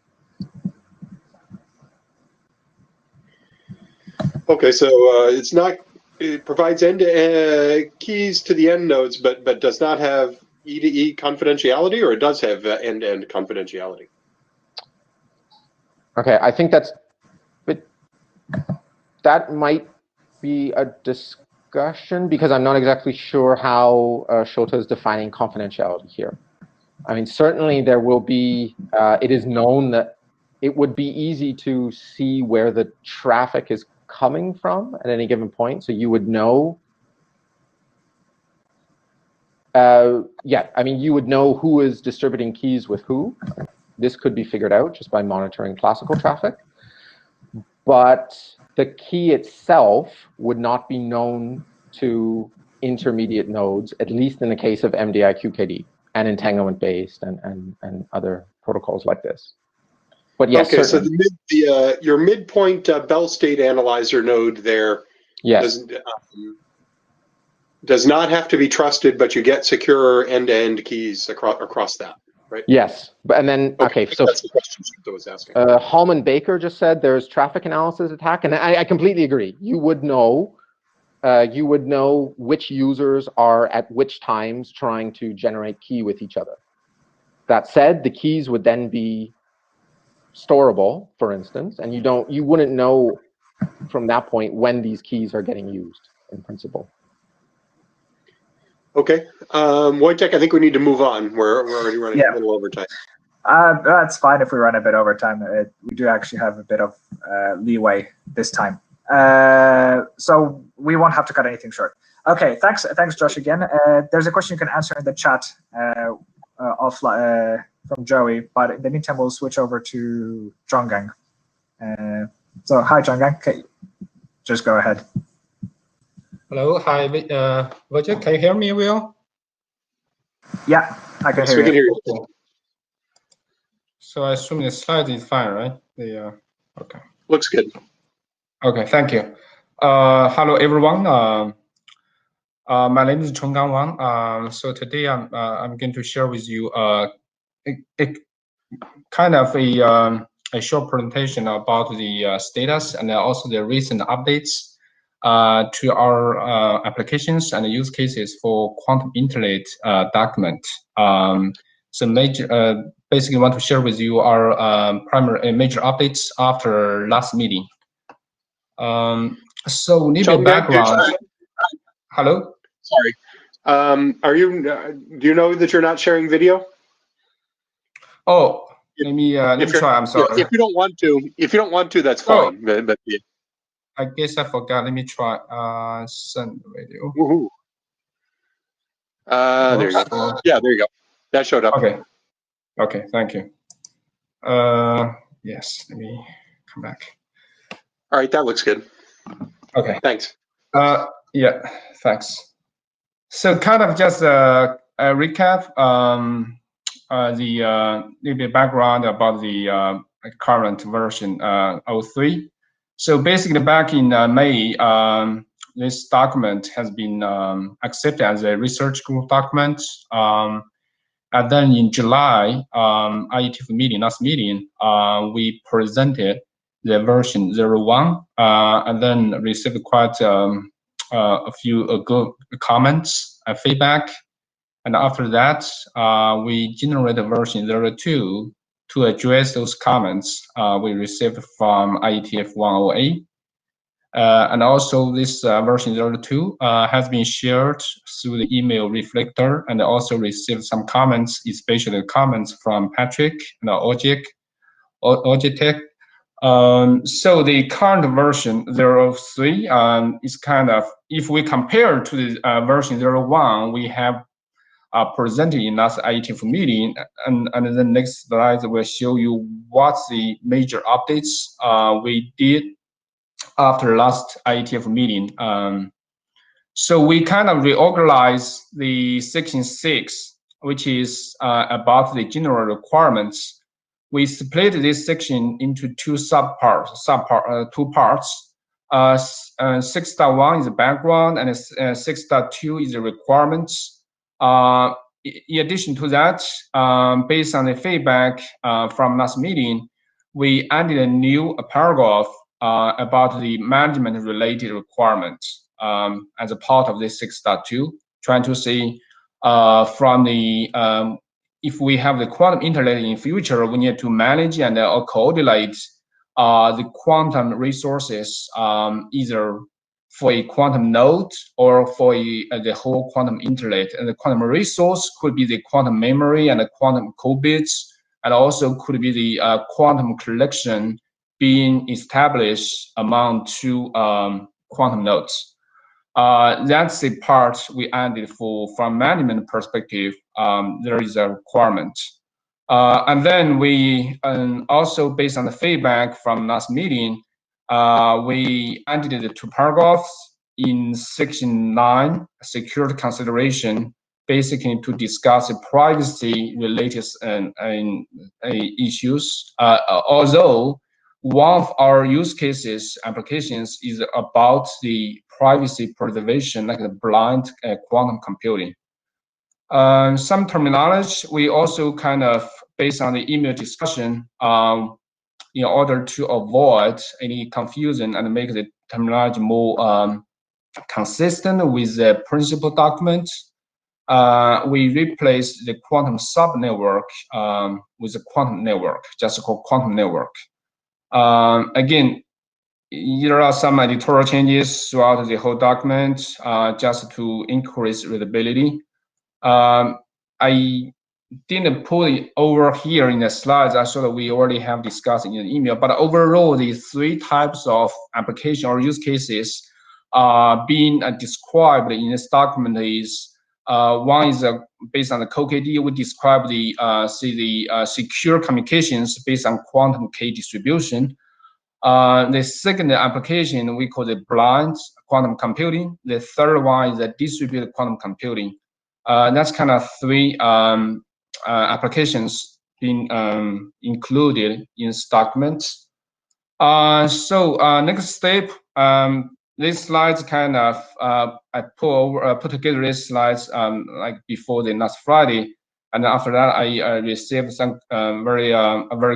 Okay, so it provides end-to-end keys to the end nodes, but does not have E-to-E confidentiality, or it does have end-to-end confidentiality? Okay, I think that might be a discussion, because I'm not exactly sure how Shota is defining confidentiality here. I mean, certainly there will be, it is known that it would be easy to see where the traffic is coming from at any given point, so you would know. Yeah, I mean, you would know who is distributing keys with who. This could be figured out just by monitoring classical traffic. But the key itself would not be known to intermediate nodes, at least in the case of MDI QKD and entanglement-based and other protocols like this. But yes, okay, certainly. so your midpoint Bell state analyzer node there, yes, does not have to be trusted, but you get secure end-to-end keys across that, right? yes, and then okay, so that's the question that was asking. Hallman Baker just said there's traffic analysis attack, and I completely agree. You would know which users are at which times trying to generate key with each other. That said, the keys would then be storable, for instance, and you wouldn't know from that point when these keys are getting used in principle. Okay, Wojtek, I think we need to move on. We're already running a little over time. That's fine if we run a bit over time. We do actually have a bit of leeway this time, so we won't have to cut anything short. Okay, thanks, Josh again. There's a question you can answer in the chat offline from Joey, but in the meantime, we'll switch over to Chonggang. So hi, Chonggang. Okay, just go ahead. Hello, hi, Wojtek, can you hear me well? Yeah, I can hear we can you. hear you. So I assume the slide is fine, right? Okay. Looks good. Okay, thank you. Hello, everyone. My name is Chonggang Wang. So today I'm going to share with you kind of a short presentation about the status and also the recent updates to our applications and use cases for quantum internet document. So basically want to share with you our major updates after last meeting. So maybe background. Hello? Sorry. Do you know that you're not sharing video? Oh, let me try. I'm sorry. If you don't want to, that's fine. But yeah. I guess I forgot. Let me try. Send video. Woohoo. There you go. Yeah, there you go. That showed up. Okay. Okay. Thank you. Yes. Let me come back. All right, that looks good. Okay. Thanks. Yeah, thanks. So kind of just a recap, the little bit background about the current version 03. So basically back in May, this document has been accepted as a research group document. And then in July, IETF meeting, last meeting, we presented the version 01, and then received quite a few good comments and feedback. And after that, we generated version 02 to address those comments we received from IETF108. And also this version 02 has been shared through the email reflector, and also received some comments, especially comments from Patrick and Ojek. So the current version 03 is kind of, if we compare to the version 01 we have presented in last IETF meeting, and the next slide will show you what's the major updates we did after last IETF meeting. So we kind of reorganized the section 6, which is about the general requirements. We split this section into two parts. 6.1 is the background, and 6.2 is the requirements. In addition to that, based on the feedback from last meeting, we added a new paragraph about the management-related requirements as a part of this 6.2, trying to see from the if we have the quantum internet in future, we need to manage and coordinate the quantum resources either for a quantum node or for the whole quantum internet. And the quantum resource could be the quantum memory and the quantum qubits, and also could be the quantum collection being established among two quantum nodes. That's the part we added from management perspective. There is a requirement. And then we also, based on the feedback from last meeting, we added the two paragraphs in section 9, security consideration, basically to discuss the privacy related issues. Although one of our use cases applications is about the privacy preservation, like the blind quantum computing. Some terminology we also kind of, based on the email discussion, in order to avoid any confusion and make the terminology more consistent with the principal document, we replaced the quantum subnetwork with a quantum network, just called quantum network. Again, there are some editorial changes throughout the whole document just to increase readability. I didn't put it over here in the slides. I saw that we already have discussed in the email, but overall, the three types of application or use cases being described in this document is one is based on the CoKD. We describe the secure communications based on quantum K distribution. The second application we call the blind quantum computing. The third one is the distributed quantum computing. That's kind of three applications being included in this document. So next step, these slides kind of I put together these slides like before the last Friday, and after that I received some very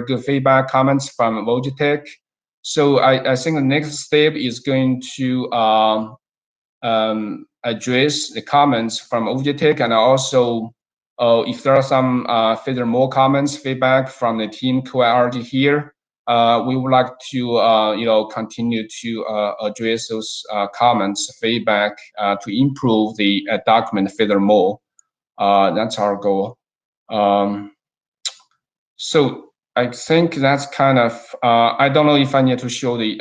good feedback comments from Logitech. So I think the next step is going to address the comments from Logitech, and also if there are some further more comments, feedback from the team QIRG here, we would like to continue to address those comments, feedback to improve the document furthermore. That's our goal. So I think that's kind of, I don't know if I need to show the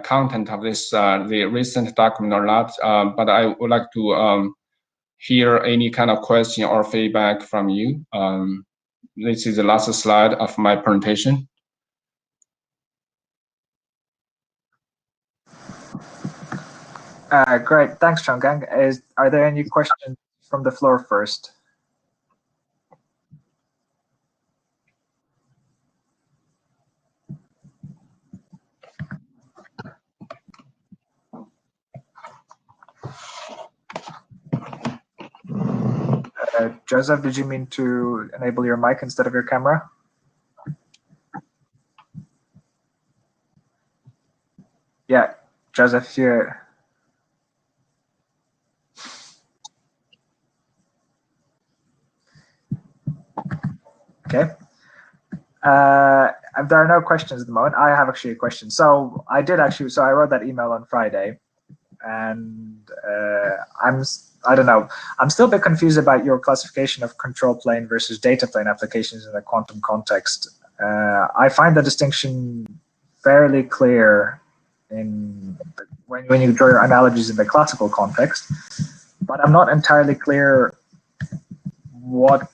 content of this, the recent document or not, but I would like to hear any kind of question or feedback from you. This is the last slide of my presentation. Great, thanks, Chonggang. Are there any questions from the floor first? Joseph, did you mean to enable your mic instead of your camera? Yeah, Joseph, you. Okay. There are no questions at the moment. I have actually a question. So I wrote that email on Friday, and I don't know. I'm still a bit confused about your classification of control plane versus data plane applications in a quantum context. I find the distinction fairly clear when you draw your analogies in the classical context, but I'm not entirely clear what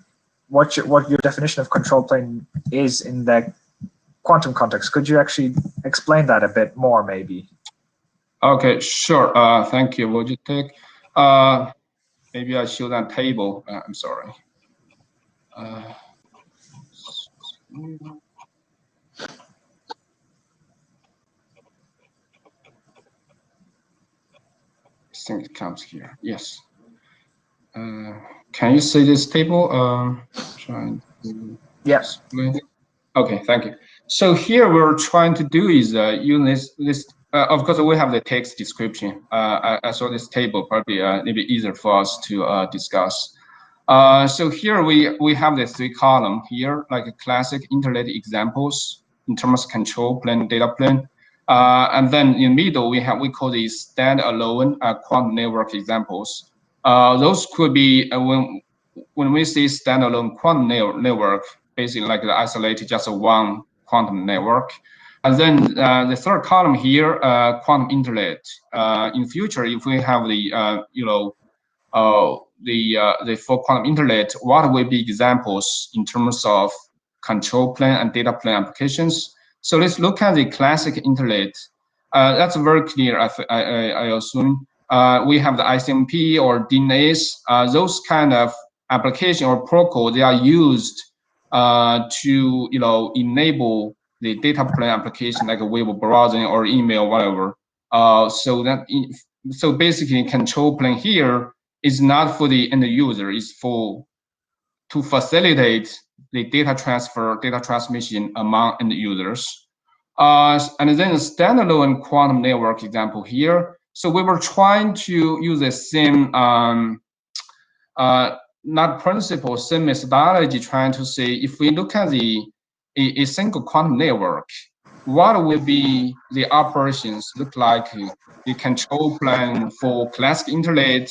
your definition of control plane is in the quantum context. Could you actually explain that a bit more, maybe? Okay, sure. Thank you, Logitech. Maybe I show that table. I'm sorry. I think it comes here. Yes. Can you see this table? Trying to Yes. explain. Okay, thank you. So here we're trying to do is use this. Of course, we have the text description. I saw this table, probably a little bit easier for us to discuss. So here we have the 3 columns here, like a classic internet examples in terms of control plane, data plane. And then in the middle, we call these standalone quantum network examples. Those could be when we say standalone quantum network, basically like the isolated just one quantum network. And then the 3rd column here, quantum internet. In future, if we have the the full quantum internet, what will be examples in terms of control plane and data plane applications? So let's look at the classic internet. That's very clear, I assume. We have the ICMP or DNAs. Those kind of application or protocol, they are used to enable the data plane application like a web browsing or email, whatever. So basically, control plane here is not for the end user. It's to facilitate the data transfer, data transmission among end users. And then a standalone quantum network example here. So we were trying to use the same not principle, same methodology, trying to say if we look at a single quantum network, what will be the operations look like? The control plane for classic internet,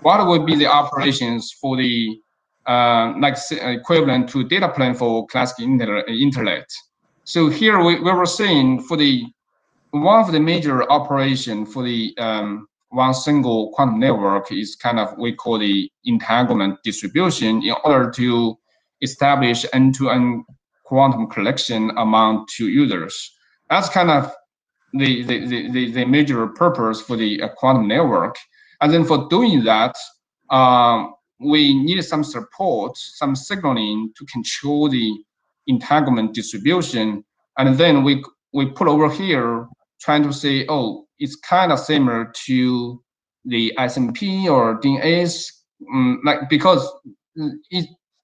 what would be the operations for the equivalent to data plane for classic internet? So here we were saying for one of the major operation for the one single quantum network is kind of we call the entanglement distribution in order to establish end-to-end quantum collection among 2 users. That's kind of the major purpose for the quantum network. And then for doing that, we need some support, some signaling to control the entanglement distribution. And then we put over here trying to say, oh, it's kind of similar to the SMP or DNAs, because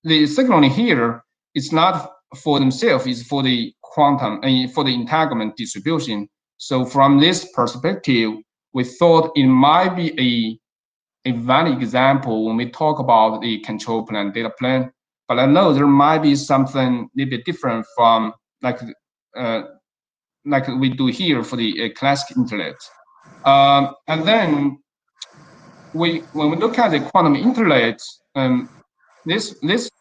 the signaling here is not for themselves, it's for the quantum and for the entanglement distribution. So from this perspective, we thought it might be a valid example when we talk about the control plane, data plane. But I know there might be something a little bit different from like we do here for the classic internet. And then when we look at the quantum internet, this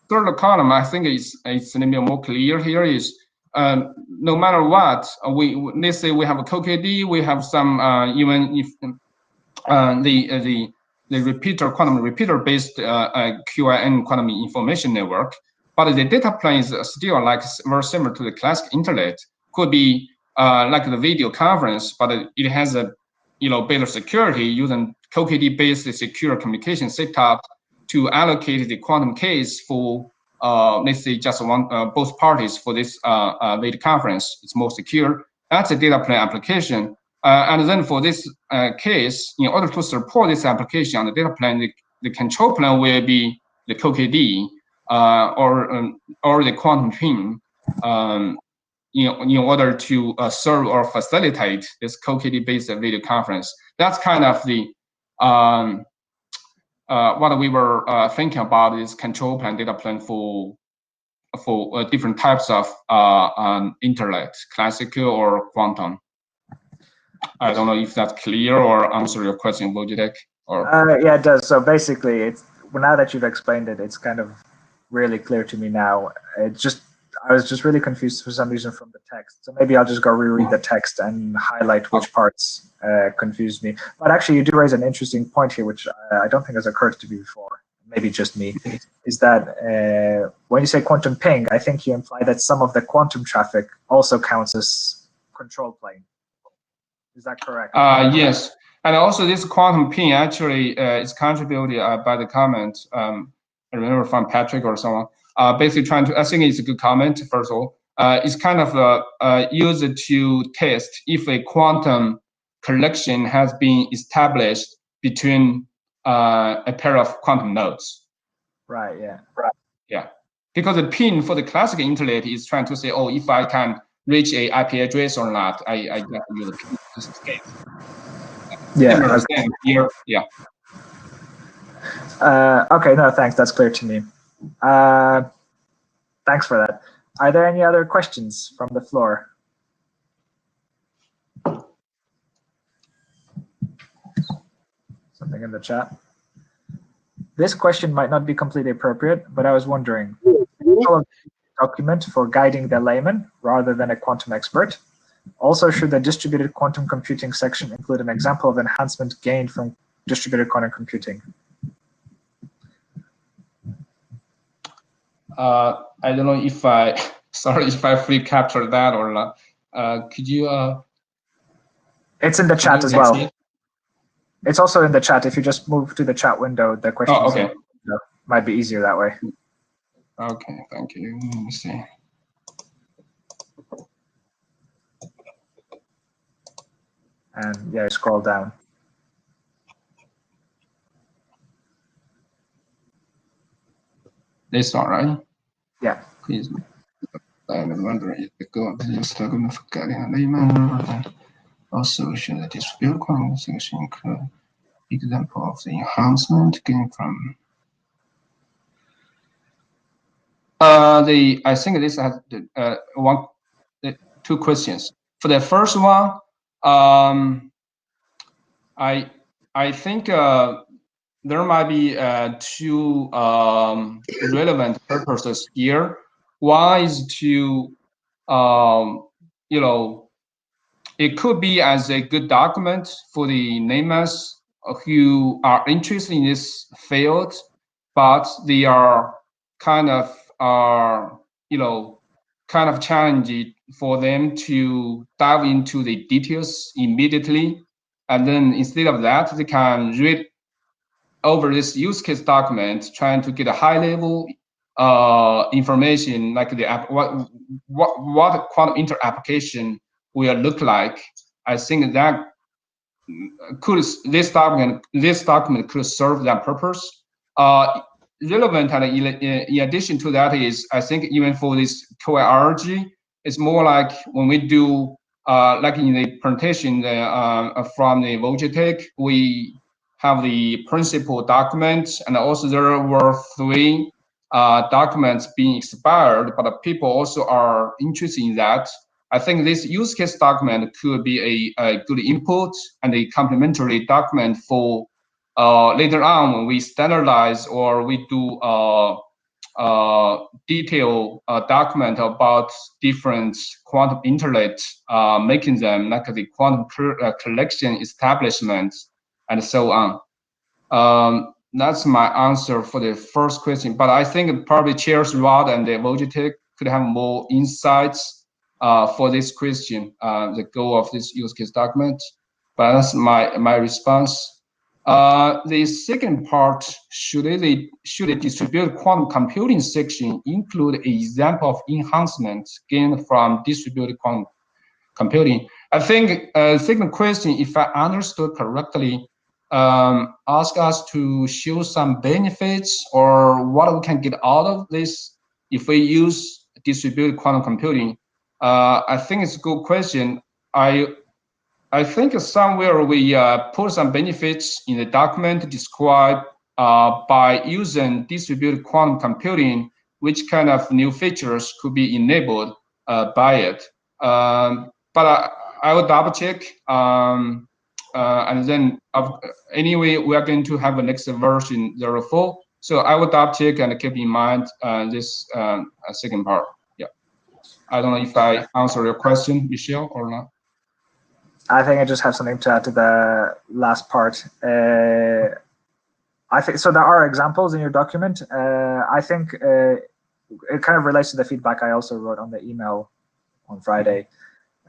3rd column, I think it's a little bit more clear here is no matter what, let's say we have a CoKD, we have some even if the quantum repeater based QIN quantum information network, but the data plane is still like very similar to the classic internet. Could be like the video conference, but it has a better security using CoKD-based secure communication setup to allocate the quantum case for let's say just both parties for this video conference. It's more secure. That's a data plane application. And then for this case, in order to support this application on the data plane, the control plane will be the CoKD or the quantum pin. In order to serve or facilitate this CoKD-based video conference. That's kind of the what we were thinking about is control plane, data plane for different types of internet, classical or quantum. I don't know if that's clear or answer your question, Wojciech. Or yeah, it does. So basically, it's now that you've explained it, it's kind of really clear to me now. I was just really confused for some reason from the text. So maybe I'll just go reread the text and highlight which parts confused me. But actually, you do raise an interesting point here, which I don't think has occurred to me before. Maybe just me. Is that when you say quantum ping, I think you imply that some of the quantum traffic also counts as control plane. Is that correct? Yes. And also this quantum ping actually is contributed by the comment, I remember from Patrick or someone, basically trying to, I think it's a good comment, first of all. It's kind of used to test if a quantum collection has been established between a pair of quantum nodes. Right, yeah. Right. Yeah. Because the pin for the classical internet is trying to say, oh, if I can reach a IP address or not, I get to use the pin. This is the case. Yeah. Here, yeah. Okay, no, thanks. That's clear to me. Thanks for that. Are there any other questions from the floor? Something in the chat. This question might not be completely appropriate, but I was wondering, document for guiding the layman rather than a quantum expert. Also, should the distributed quantum computing section include an example of enhancement gained from distributed quantum computing? I don't know if sorry if I fully captured that or not. Could you? It's in the chat as well. It's also in the chat. If you just move to the chat window, the question might be easier that way. Okay, thank you. Let me see. And yeah, scroll down. This one, right? Yeah. Please. I'm wondering if the goal is struggling for getting a layman. Also, should the distributed quantum section include example of the enhancement gained from I think this has two questions. For the first one, I think there might be two relevant purposes here. One is to it could be as a good document for the laymen who are interested in this field, but they are kind of challenging for them to dive into the details immediately. And then instead of that, they can read over this use case document, trying to get a high level information like the what quantum inter application will look like. I think that this document could serve that purpose. Relevant, and in addition to that is, I think even for this QIRG, it's more like when we do like in the presentation from the Wojciech, we have the principal document, and also there were 3 documents being expired, but people also are interested in that. I think this use case document could be a good input and a complementary document for later on when we standardize or we do detailed document about different quantum internet, making them like the quantum collection establishment and so on. That's my answer for the first question, but I think probably Chairs Rod and Wojciech could have more insights for this question, the goal of this use case document. but that's my response. The second part, should a distributed quantum computing section include an example of enhancement gained from distributed quantum computing? I think second question, if I understood correctly, ask us to show some benefits or what we can get out of this if we use distributed quantum computing. I think it's a good question. I think somewhere we put some benefits in the document described by using distributed quantum computing, which kind of new features could be enabled by it. But I will double check. And then anyway, we are going to have a next version 04. So I will double check and keep in mind this second part. Yeah. I don't know if I answer your question, Michelle, or not. I think I just have something to add to the last part. I think so. There are examples in your document. I think it kind of relates to the feedback I also wrote on the email on Friday.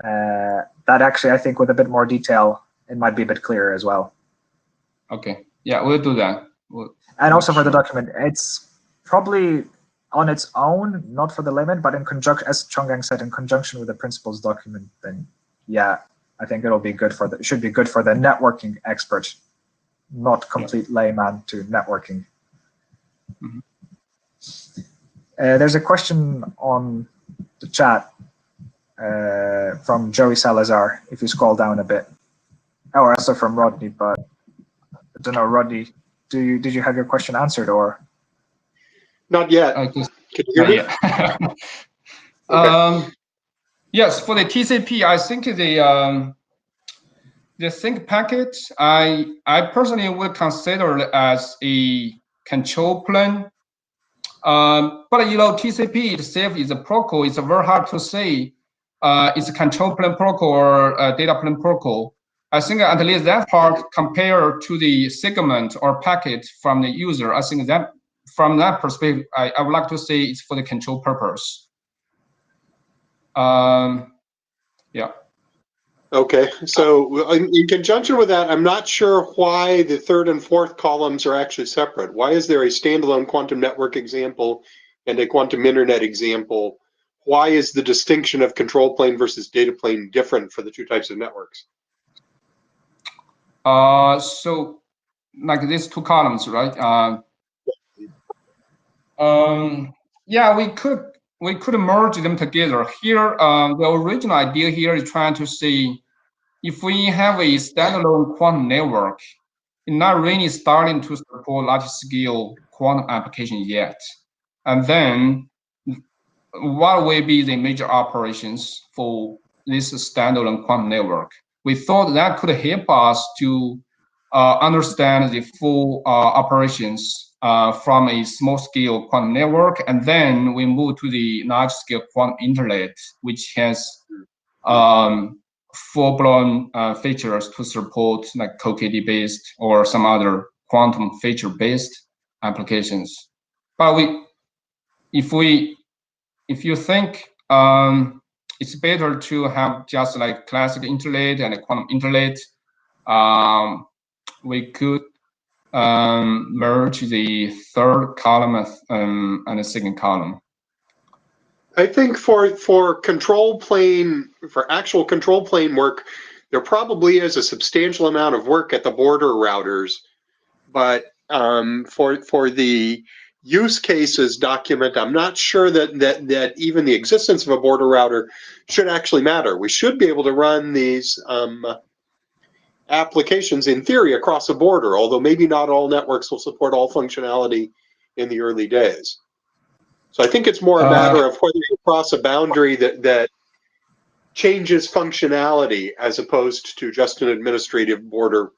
That actually, I think, with a bit more detail, it might be a bit clearer as well. Okay. Yeah, we'll do that. And also for the document, it's probably on its own, not for the layman, but in conjunction, as Chonggang said, in conjunction with the principles document, then yeah. I think it'll be good for it should be good for the networking expert, not complete layman to networking. Mm-hmm. There's a question on the chat from Joey Salazar, if you scroll down a bit. Oh, also from Rodney, but I don't know, Rodney, did you have your question answered or? Not yet. Can you hear me? Okay. Yes, for the TCP, I think the sync packet, I personally would consider it as a control plane. But you know, TCP itself is a protocol. It's very hard to say it's a control plane protocol or a data plane protocol. I think at least that part compared to the segment or packet from the user, I think that from that perspective, I would like to say it's for the control purpose. Yeah. Okay, so in conjunction with that, I'm not sure why the third and fourth columns are actually separate. Why is there a standalone quantum network example and a quantum internet example? Why is the distinction of control plane versus data plane different for the two types of networks? So like these two columns, right? Yeah, we could merge them together. Here, the original idea here is trying to see if we have a standalone quantum network, it's not really starting to support large-scale quantum applications yet. And then, what will be the major operations for this standalone quantum network? We thought that could help us to understand the full operations from a small-scale quantum network, and then we move to the large-scale quantum internet, which has full-blown features to support like CoKD-based or some other quantum feature-based applications. But if you think it's better to have just like classic internet and a quantum internet, we could merge the third column and the second column. I think for control plane, for actual control plane work, there probably is a substantial amount of work at the border routers, but for the use cases document, I'm not sure that even the existence of a border router should actually matter. We should be able to run these applications in theory across a border, although maybe not all networks will support all functionality in the early days. So I think it's more a matter of whether you cross a boundary that changes functionality as opposed to just an administrative border.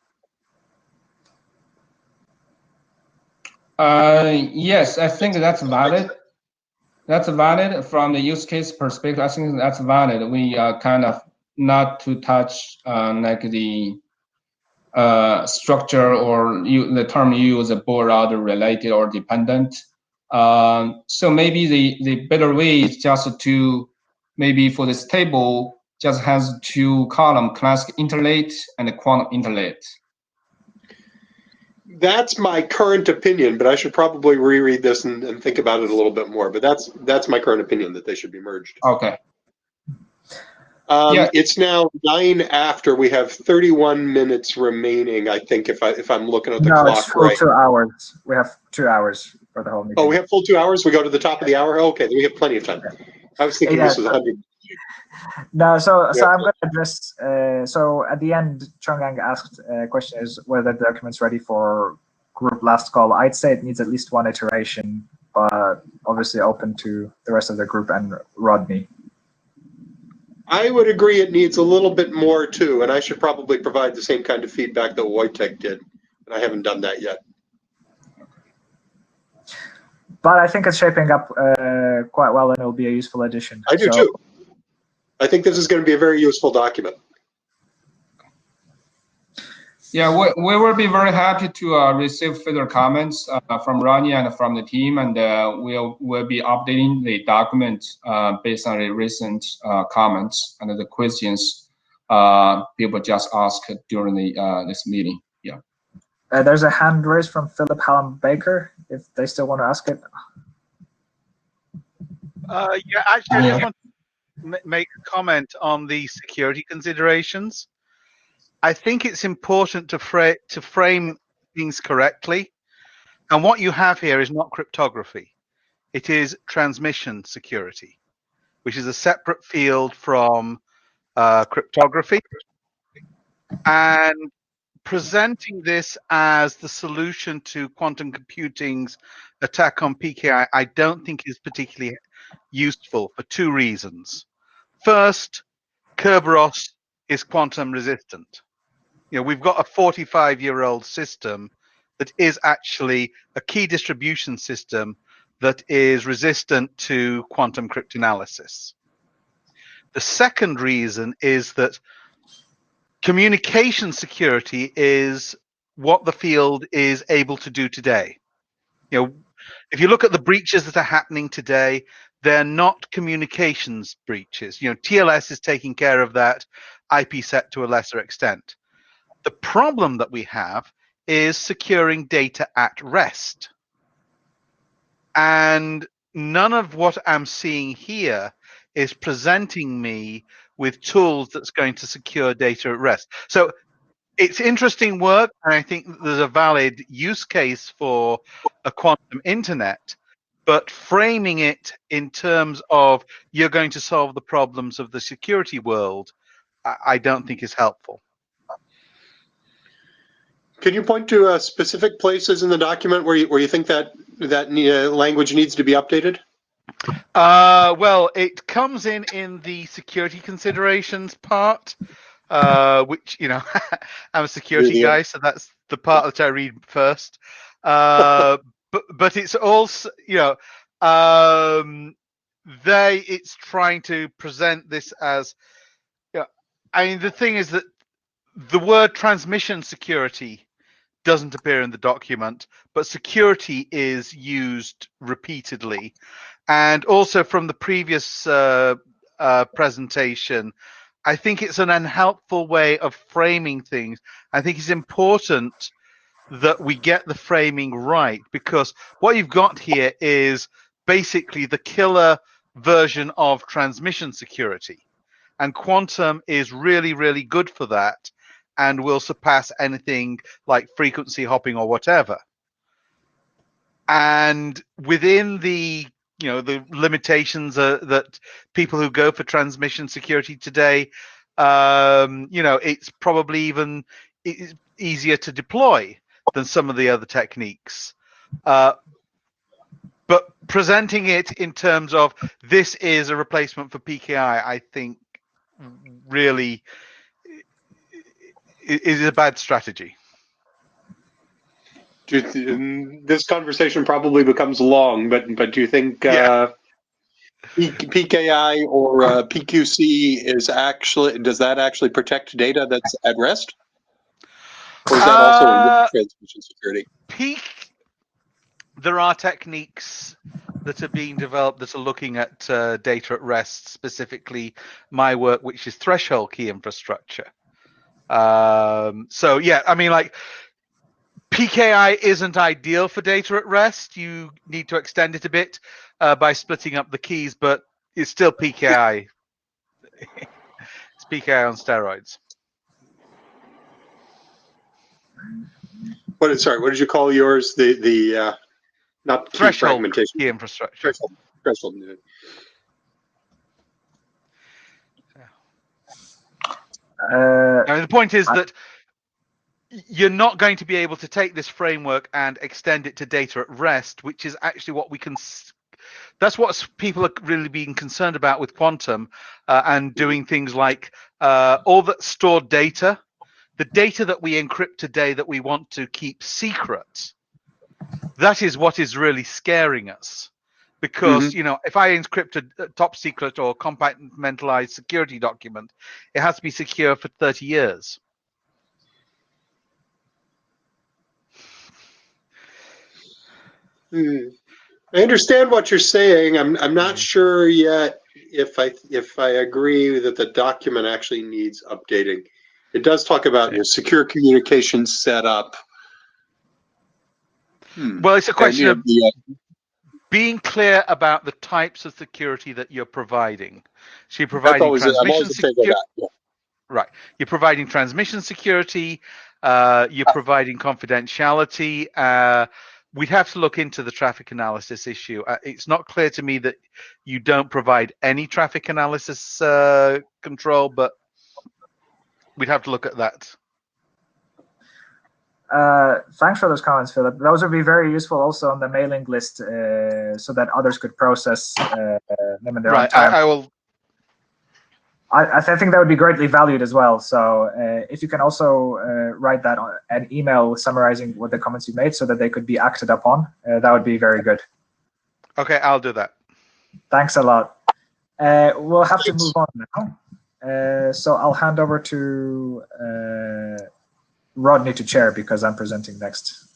Yes, I think that's valid. That's valid from the use case perspective. I think that's valid. We kind of not to touch like the structure or the term you use, border router related or dependent. So maybe the better way is just to maybe for this table just has two columns, classic interlate and quantum interlate. That's my current opinion, but I should probably reread this and think about it a little bit more. But that's my current opinion, that they should be merged. Okay. Yeah. It's now 9 after. We have 31 minutes remaining, I think, if I'm looking at the No, clock it's full right. 2 hours. We have 2 hours for the whole meeting. Oh, we have full 2 hours? We go to the top of the hour? Okay, then we have plenty of time. I was thinking this was 100. No, so Yeah. I'm going to address. So at the end, Chonggang asked a question: is whether the document's ready for group last call. I'd say it needs at least one iteration, but obviously open to the rest of the group and Rodney. I would agree it needs a little bit more too, and I should probably provide the same kind of feedback that Wojtek did, and I haven't done that yet. But I think it's shaping up quite well, and it'll be a useful addition. I do too. I think this is going to be a very useful document. Yeah, we will be very happy to receive further comments from Ronnie and from the team, and we'll be updating the document based on the recent comments and the questions people just asked during this meeting. Yeah. There's a hand raised from Philip Hallam Baker, if they still want to ask it. Yeah, actually, I just want to make a comment on the security considerations. I think it's important to frame things correctly. And what you have here is not cryptography. It is transmission security, which is a separate field from cryptography. And presenting this as the solution to quantum computing's attack on PKI, I don't think is particularly useful for two reasons. First, Kerberos is quantum resistant. You know, we've got a 45-year-old system that is actually a key distribution system that is resistant to quantum cryptanalysis. The second reason is that communication security is what the field is able to do today. You know, if you look at the breaches that are happening today, they're not communications breaches. You know, TLS is taking care of that, IPsec to a lesser extent. The problem that we have is securing data at rest. And none of what I'm seeing here is presenting me with tools that's going to secure data at rest. So it's interesting work, and I think there's a valid use case for a quantum internet, but framing it in terms of you're going to solve the problems of the security world, I don't think is helpful. Can you point to specific places in the document where you think that language needs to be updated? Well, it comes in the security considerations part, which, you know, I'm a security guy, so that's the part that I read first. But it's also, you know, it's trying to present this as, you know, I mean, the thing is that the word transmission security doesn't appear in the document, but security is used repeatedly. And also from the previous presentation, I think it's an unhelpful way of framing things. I think it's important that we get the framing right, because what you've got here is basically the killer version of transmission security. And quantum is really, really good for that, and will surpass anything like frequency hopping or whatever. And within the, you know, the limitations that people who go for transmission security today, you know, it's probably even easier to deploy than some of the other techniques. But presenting it in terms of this is a replacement for PKI, I think really is a bad strategy. This conversation probably becomes long, but do you think PKI or PQC does that actually protect data that's at rest? Or is that also in transmission security? There are techniques that are being developed that are looking at data at rest, specifically my work, which is threshold key infrastructure. So yeah, I mean, like, PKI isn't ideal for data at rest. You need to extend it a bit by splitting up the keys, but it's still PKI. It's PKI on steroids. Sorry, what did you call yours? The not key Threshold fragmentation. key infrastructure. Threshold. I mean, the point is that you're not going to be able to take this framework and extend it to data at rest, which is actually what we can. That's what people are really being concerned about with quantum and doing things like all that stored data, the data that we encrypt today that we want to keep secret. That is what is really scaring us. Because, you know, if I encrypt a top secret or compartmentalized security document, it has to be secure for 30 years. I understand what you're saying. I'm not sure yet if I agree that the document actually needs updating. It does talk about secure communication setup. Well, it's a question of being clear about the types of security that you're providing. So you're providing transmission security. Right. You're providing transmission security. You're providing confidentiality. We'd have to look into the traffic analysis issue. It's not clear to me that you don't provide any traffic analysis control, but we'd have to look at that. Thanks for those comments, Philip. Those would be very useful also on the mailing list so that others could process them in their own time. I will. I think that would be greatly valued as well. So if you can also write that on an email summarizing what the comments you made so that they could be acted upon, that would be very good. Okay, I'll do that. Thanks a lot. We'll have to move on now. So I'll hand over to Rodney to chair because I'm presenting next.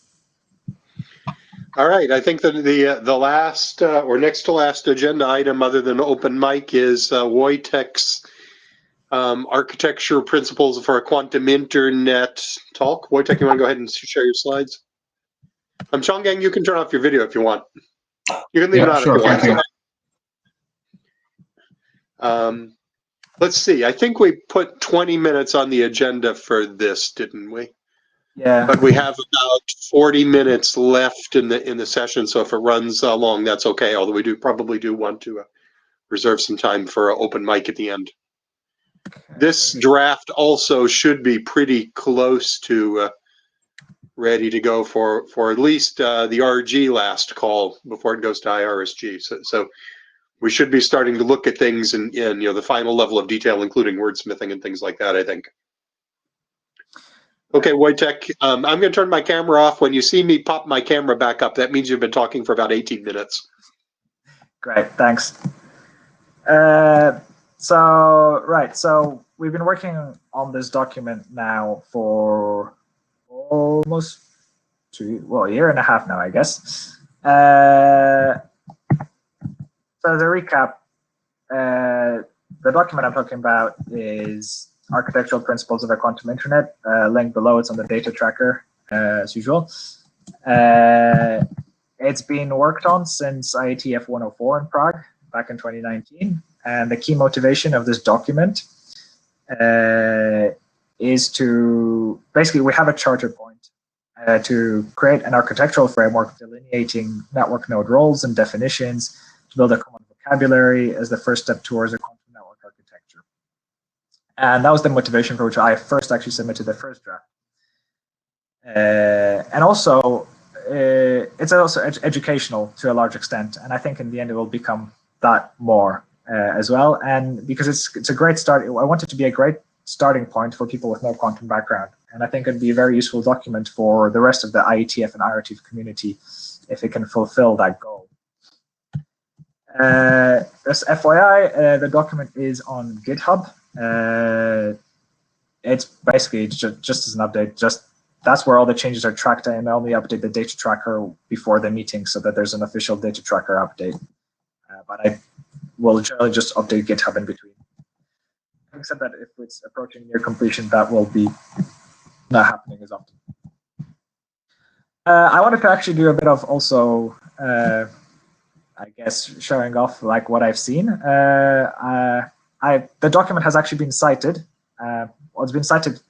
All right. I think that the last or next to last agenda item other than open mic is Wojtek's architecture principles for a quantum internet talk. Wojtek, you want to go ahead and share your slides? Chonggang, you can turn off your video if you want. You can leave it on. Sure, thank you. Let's see. I think we put 20 minutes on the agenda for this, didn't we? Yeah. But we have about 40 minutes left in the session, so if it runs long, that's okay. Although we probably do want to reserve some time for an open mic at the end. This draft also should be pretty close to ready to go for at least the RG last call before it goes to IRSG. So we should be starting to look at things in the final level of detail, including wordsmithing and things like that, I think. Okay, Wojtek, I'm going to turn my camera off. When you see me pop my camera back up, that means you've been talking for about 18 minutes. Great, thanks. So we've been working on this document now for almost a year and a half now, I guess. So as a recap, the document I'm talking about is Architectural Principles of a Quantum Internet. Link below, it's on the data tracker, as usual. It's been worked on since IETF104 in Prague back in 2019. And the key motivation of this document is to, basically, we have a charter point to create an architectural framework delineating network node roles and definitions to build a common vocabulary as the first step towards a quantum network architecture. And that was the motivation for which I first actually submitted the first draft. And also, it's also educational to a large extent. And I think in the end, it will become that more as well. And because it's a great start, I want it to be a great starting point for people with no quantum background. And I think it'd be a very useful document for the rest of the IETF and IRTF community if it can fulfill that goal. Just FYI, the document is on GitHub. It's basically just as an update, just that's where all the changes are tracked, and I only update the data tracker before the meeting so that there's an official data tracker update. But I will generally just update GitHub in between. Having said that, if it's approaching near completion, that will be not happening as often. I wanted to actually do a bit of also, I guess, showing off like what I've seen. The document has actually been cited. Well, it's been cited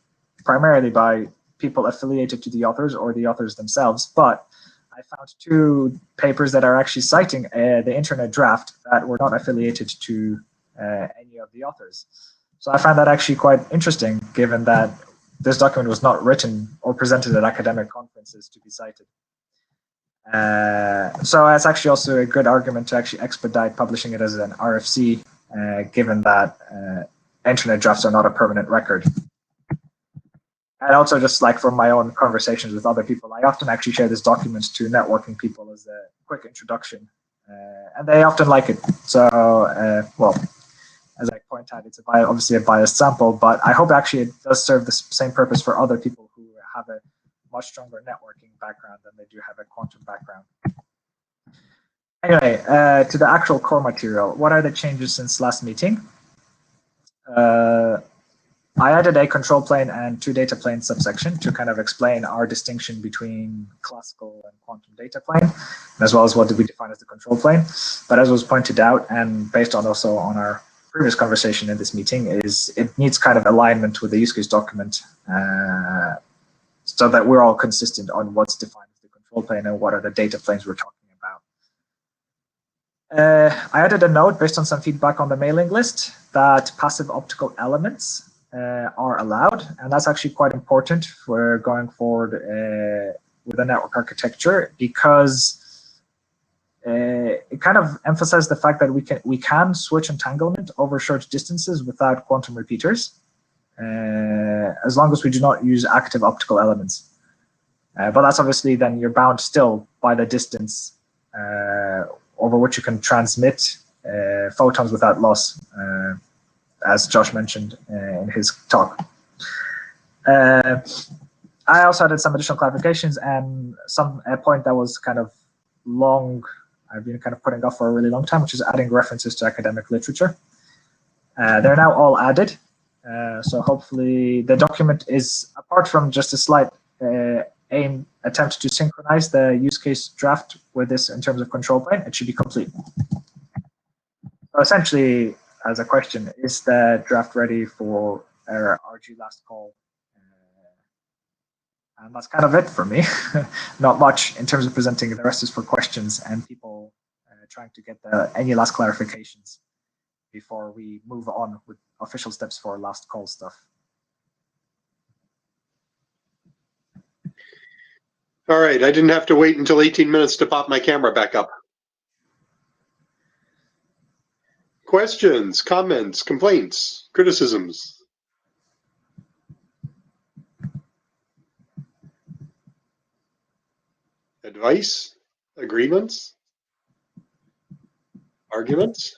primarily by people affiliated to the authors or the authors themselves, but I found 2 papers that are actually citing the internet draft that were not affiliated to any of the authors. So I found that actually quite interesting, given that this document was not written or presented at academic conferences to be cited. So it's actually also a good argument to actually expedite publishing it as an RFC, given that internet drafts are not a permanent record. And also, just like from my own conversations with other people, I often actually share this document to networking people as a quick introduction, and they often like it. So, well, as I point out, it's obviously a biased sample, but I hope actually it does serve the same purpose for other people who have a much stronger networking background than they do have a quantum background. Anyway, to the actual core material, what are the changes since last meeting? I added a control plane and 2 data plane subsection to kind of explain our distinction between classical and quantum data plane, as well as what did we define as the control plane. But as was pointed out, and based on also on our previous conversation in this meeting, is it needs kind of alignment with the use case document so that we're all consistent on what's defined as the control plane and what are the data planes we're talking about. I added a note based on some feedback on the mailing list that passive optical elements are allowed, and that's actually quite important for going forward with a network architecture, because it kind of emphasizes the fact that we can switch entanglement over short distances without quantum repeaters, as long as we do not use active optical elements. But that's obviously then you're bound still by the distance over which you can transmit photons without loss, as Josh mentioned in his talk. I also added some additional clarifications and a point that was kind of long, I've been kind of putting off for a really long time, which is adding references to academic literature. They're now all added. So hopefully the document is, apart from just a slight attempt to synchronize the use case draft with this in terms of control plane, it should be complete. So essentially, as a question, is the draft ready for our RG last call? And that's kind of it for me. Not much in terms of presenting. The rest is for questions and people trying to get any last clarifications before we move on with official steps for last call stuff. All right, I didn't have to wait until 18 minutes to pop my camera back up. Questions, comments, complaints, criticisms? Advice, agreements, arguments?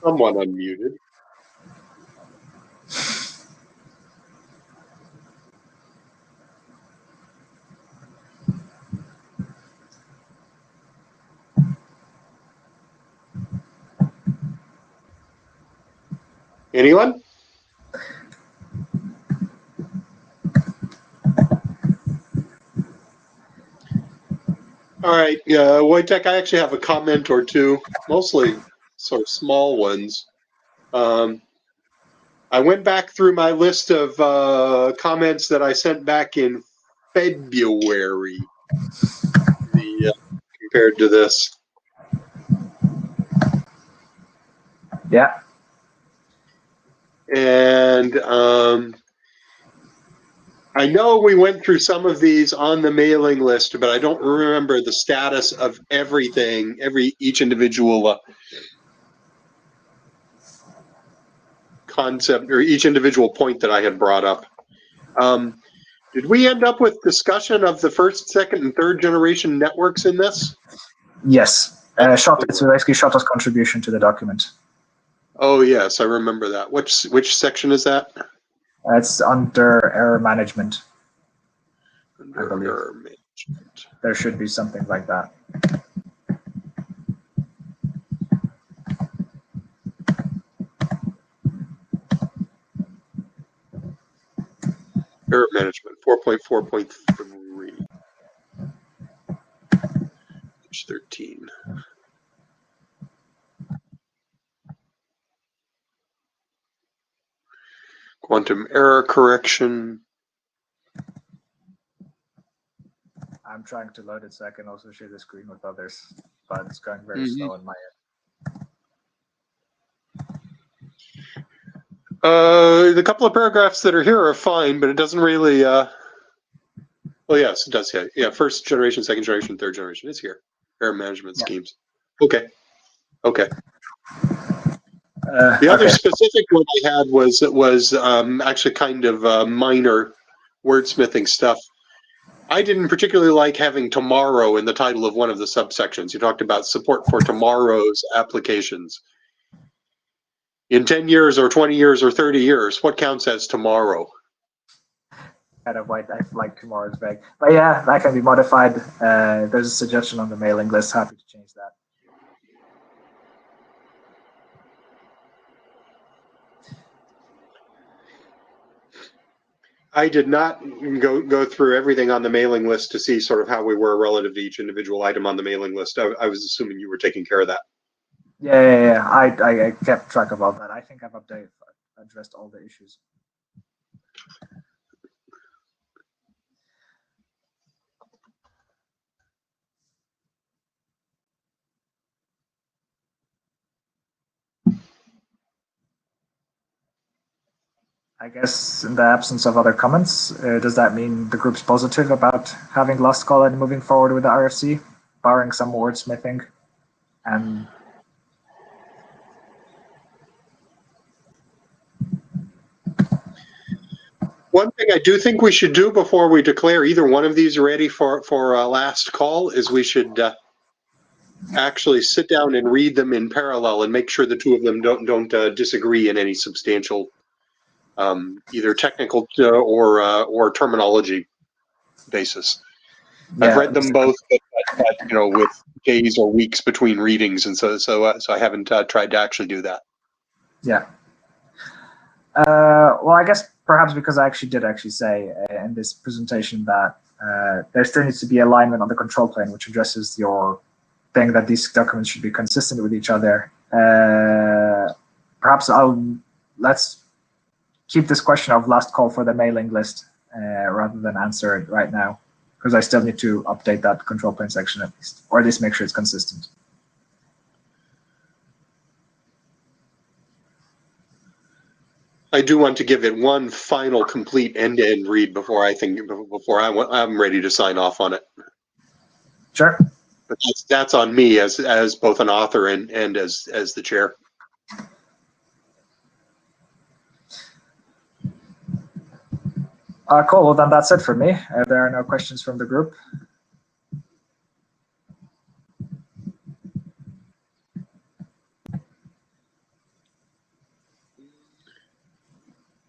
Someone unmuted. Anyone? All right, Wojtek, I actually have a comment or two, mostly sort of small ones. I went back through my list of comments that I sent back in February compared to this. Yeah. And I know we went through some of these on the mailing list, but I don't remember the status of everything, each individual concept or each individual point that I had brought up. Did we end up with discussion of the first, second, and third generation networks in this? Yes. It's basically Shota's contribution to the document. Oh yes, I remember that. Which section is that? It's under error management. I believe. Error management. There should be something like that. Error management 4.4.3. Page 13. Quantum error correction. I'm trying to load it so I can also share the screen with others, but it's going very slow on my end. The couple of paragraphs that are here are fine, but it doesn't really. Well, yes, it does. Yeah. First generation, second generation, third generation. It's here. Error management schemes. Okay. The other specific one I had was actually kind of minor wordsmithing stuff. I didn't particularly like having tomorrow in the title of one of the subsections. You talked about support for tomorrow's applications. In 10 years or 20 years or 30 years, what counts as tomorrow? Kind of white, I like tomorrow's vague. But yeah, that can be modified. There's a suggestion on the mailing list. Happy to change that. I did not go through everything on the mailing list to see sort of how we were relative to each individual item on the mailing list. I was assuming you were taking care of that. Yeah. I kept track of all that. I think I've addressed all the issues. I guess in the absence of other comments, does that mean the group's positive about having last call and moving forward with the RFC, barring some wordsmithing? And one thing I do think we should do before we declare either one of these ready for last call is we should actually sit down and read them in parallel and make sure the two of them don't disagree in any substantial either technical or terminology basis. Yeah, I've read them both, but with days or weeks between readings, and so I haven't tried to actually do that. Yeah. Well, I guess perhaps because I did say in this presentation that there still needs to be alignment on the control plane, which addresses your thing that these documents should be consistent with each other. Perhaps let's keep this question of last call for the mailing list rather than answer it right now, because I still need to update that control plane section at least, or at least make sure it's consistent. I do want to give it one final complete end-to-end read before I'm ready to sign off on it. Sure. But that's on me as both an author and as the chair. Cool. Well, then that's it for me. There are no questions from the group.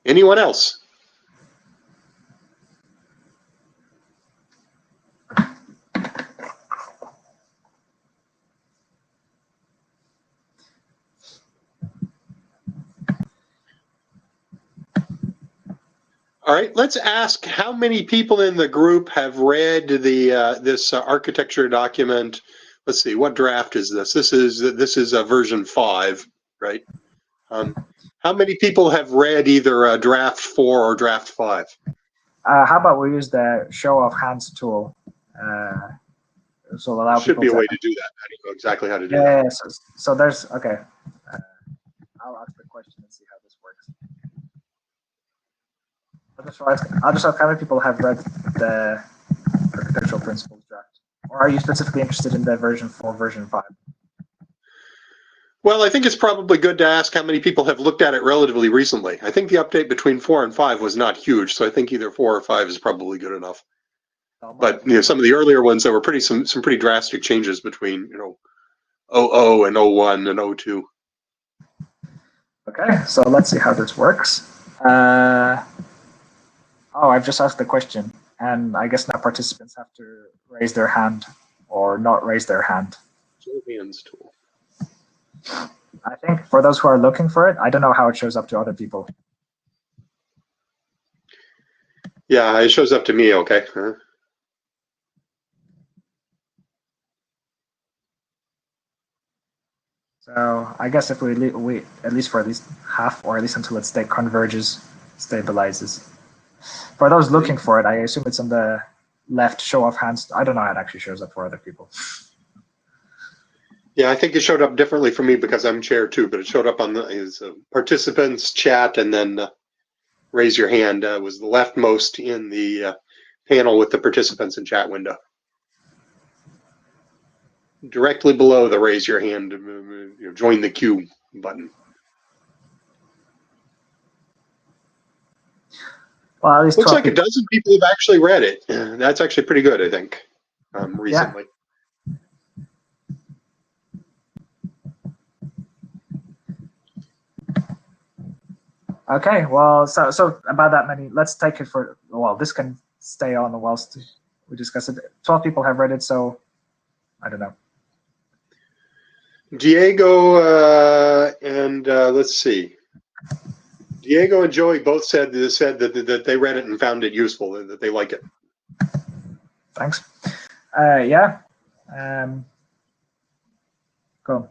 Anyone else? All right, let's ask how many people in the group have read this architecture document. Let's see, what draft is this? This is version 5, right? How many people have read either draft 4 or draft 5? How about we use the show of hands tool? So allow should be a way to do that. I don't know exactly how to do that. Yeah, so there's, okay. I'll ask the question and see how this works. I'll just ask how many people have read the architectural principles draft? Or are you specifically interested in the version 4, version 5? Well, I think it's probably good to ask how many people have looked at it relatively recently. I think the update between 4 and 5 was not huge, so I think either 4 or 5 is probably good enough. But some of the earlier ones, there were some pretty drastic changes between 00 and 01 and 02. Okay, so let's see how this works. Oh, I've just asked the question, and I guess now participants have to raise their hand or not raise their hand. Show hands tool. I think for those who are looking for it, I don't know how it shows up to other people. Yeah, it shows up to me, okay. So I guess if we at least for at least half, or at least until it converges, stabilizes. For those looking for it, I assume it's on the left show of hands. I don't know how it actually shows up for other people. Yeah, I think it showed up differently for me because I'm chair too, but it showed up on the participants chat, and then raise your hand was the leftmost in the panel with the participants and chat window. Directly below the raise your hand, join the queue button. Well, at least looks like people. a dozen people have actually read it. That's actually pretty good, I think, recently. Yeah. Okay, well, so about that many. Let's take it for, well, this can stay on whilst we discuss it. 12 people have read it, so I don't know. Diego and let's see. Diego and Joey both said that they read it and found it useful, and that they like it. Thanks. Yeah. Cool.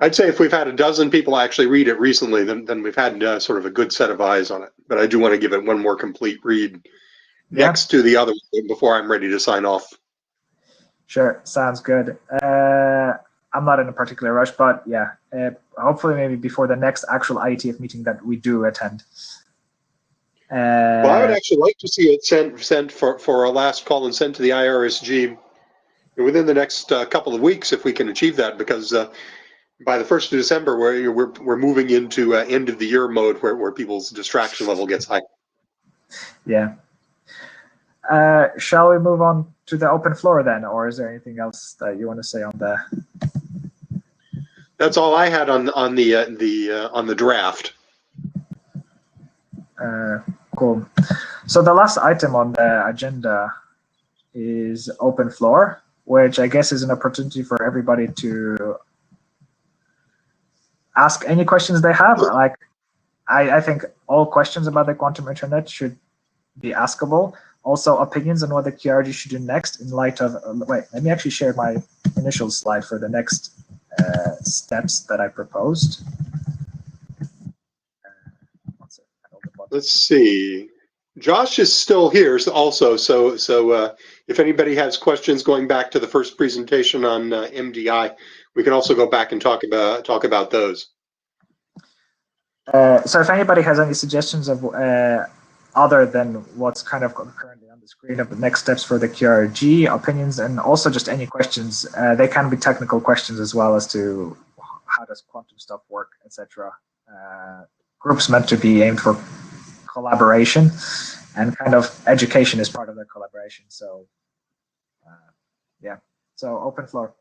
I'd say if we've had a dozen people actually read it recently, then we've had sort of a good set of eyes on it. But I do want to give it one more complete read next to the other one before I'm ready to sign off. Sure, sounds good. I'm not in a particular rush, but yeah, hopefully maybe before the next actual IETF meeting that we do attend. Well, I would actually like to see it sent for a last call and sent to the IRSG within the next couple of weeks if we can achieve that, because by the 1st of December, we're moving into end of the year mode where people's distraction level gets high. Yeah. Shall we move on to the open floor then, or is there anything else that you want to say on the? That's all I had on the draft. Cool. So the last item on the agenda is open floor, which I guess is an opportunity for everybody to ask any questions they have. Like, I think all questions about the quantum internet should be askable. Also, opinions on what the QIRG should do next in light of, wait, let me actually share my initial slide for the next steps that I proposed. Let's see. Josh is still here also, so if anybody has questions going back to the first presentation on MDI, we can also go back and talk about those. So if anybody has any suggestions of other than what's kind of currently on the screen of the next steps for the QIRG, opinions, and also just any questions, they can be technical questions as well as to how does quantum stuff work, etc. Groups meant to be aimed for collaboration, and kind of education is part of the collaboration. So yeah, so open floor.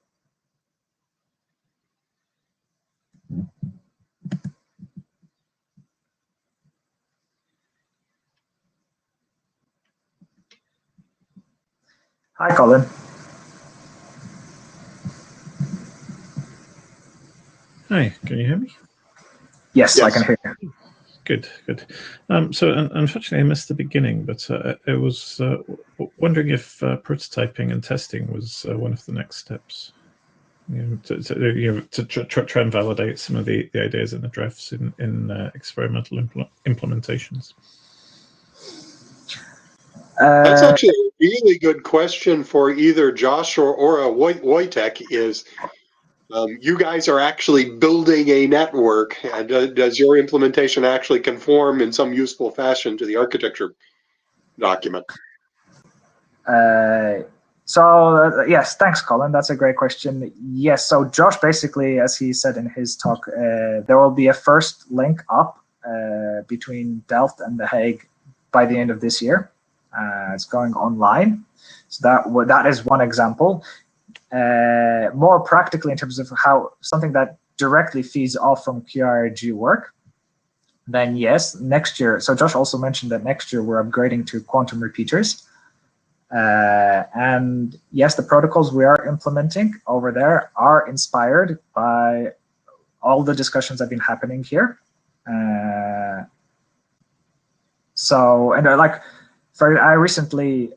Hi, Colin. Hi, can you hear me? Yes, I can hear you. Good, good. So unfortunately, I missed the beginning, but I was wondering if prototyping and testing was one of the next steps. To try and validate some of the ideas in the drafts in experimental implementations. That's actually a really good question for either Josh or Wojtek. Is you guys are actually building a network, and does your implementation actually conform in some useful fashion to the architecture document? Yes, thanks, Colin. That's a great question. Yes, so Josh, basically, as he said in his talk, there will be a first link up between Delft and The Hague by the end of this year. It's going online. So that is one example. More practically, in terms of how something that directly feeds off from QIRG work, then yes, next year. So Josh also mentioned that next year we're upgrading to quantum repeaters. And yes, the protocols we are implementing over there are inspired by all the discussions that have been happening here. I recently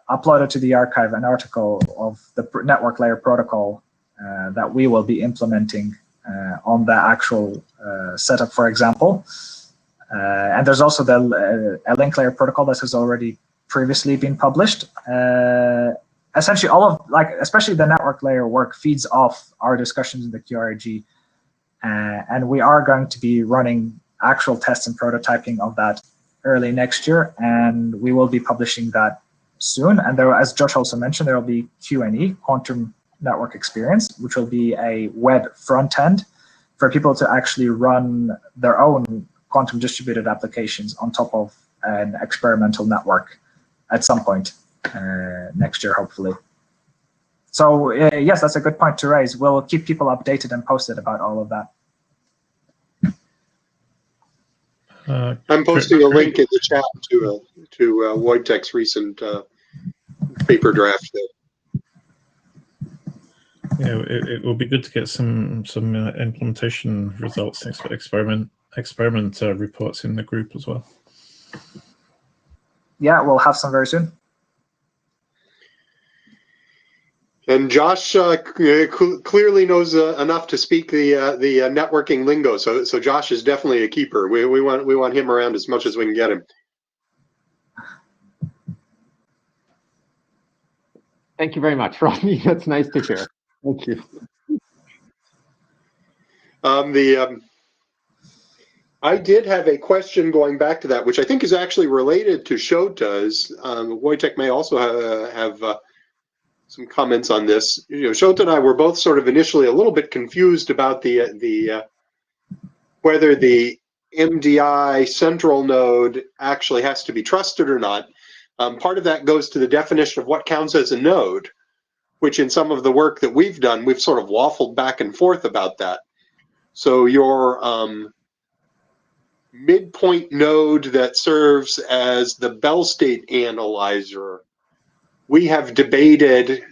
uploaded to the archive an article of the network layer protocol that we will be implementing on the actual setup, for example. And there's also a link layer protocol that has already previously been published. Essentially, especially the network layer work feeds off our discussions in the QIRG, and we are going to be running actual tests and prototyping of that early next year, and we will be publishing that soon. And there, as Josh also mentioned, there will be QNE, Quantum Network Experience, which will be a web front end for people to actually run their own quantum distributed applications on top of an experimental network at some point next year, hopefully. So yes, that's a good point to raise. We'll keep people updated and posted about all of that. I'm posting a link in the chat to Wojtek's recent paper draft there. Yeah, it will be good to get some implementation results, experiment reports in the group as well. Yeah, we'll have some very soon. And Josh clearly knows enough to speak the networking lingo. So Josh is definitely a keeper. We want him around as much as we can get him. Thank you very much, Rodney. That's nice to hear. Thank you. I did have a question going back to that, which I think is actually related to Shota's. Wojtek may also have some comments on this. Shota and I were both sort of initially a little bit confused about whether the MDI central node actually has to be trusted or not. Part of that goes to the definition of what counts as a node, which in some of the work that we've done, we've sort of waffled back and forth about that. So your midpoint node that serves as the Bell state analyzer, we have debated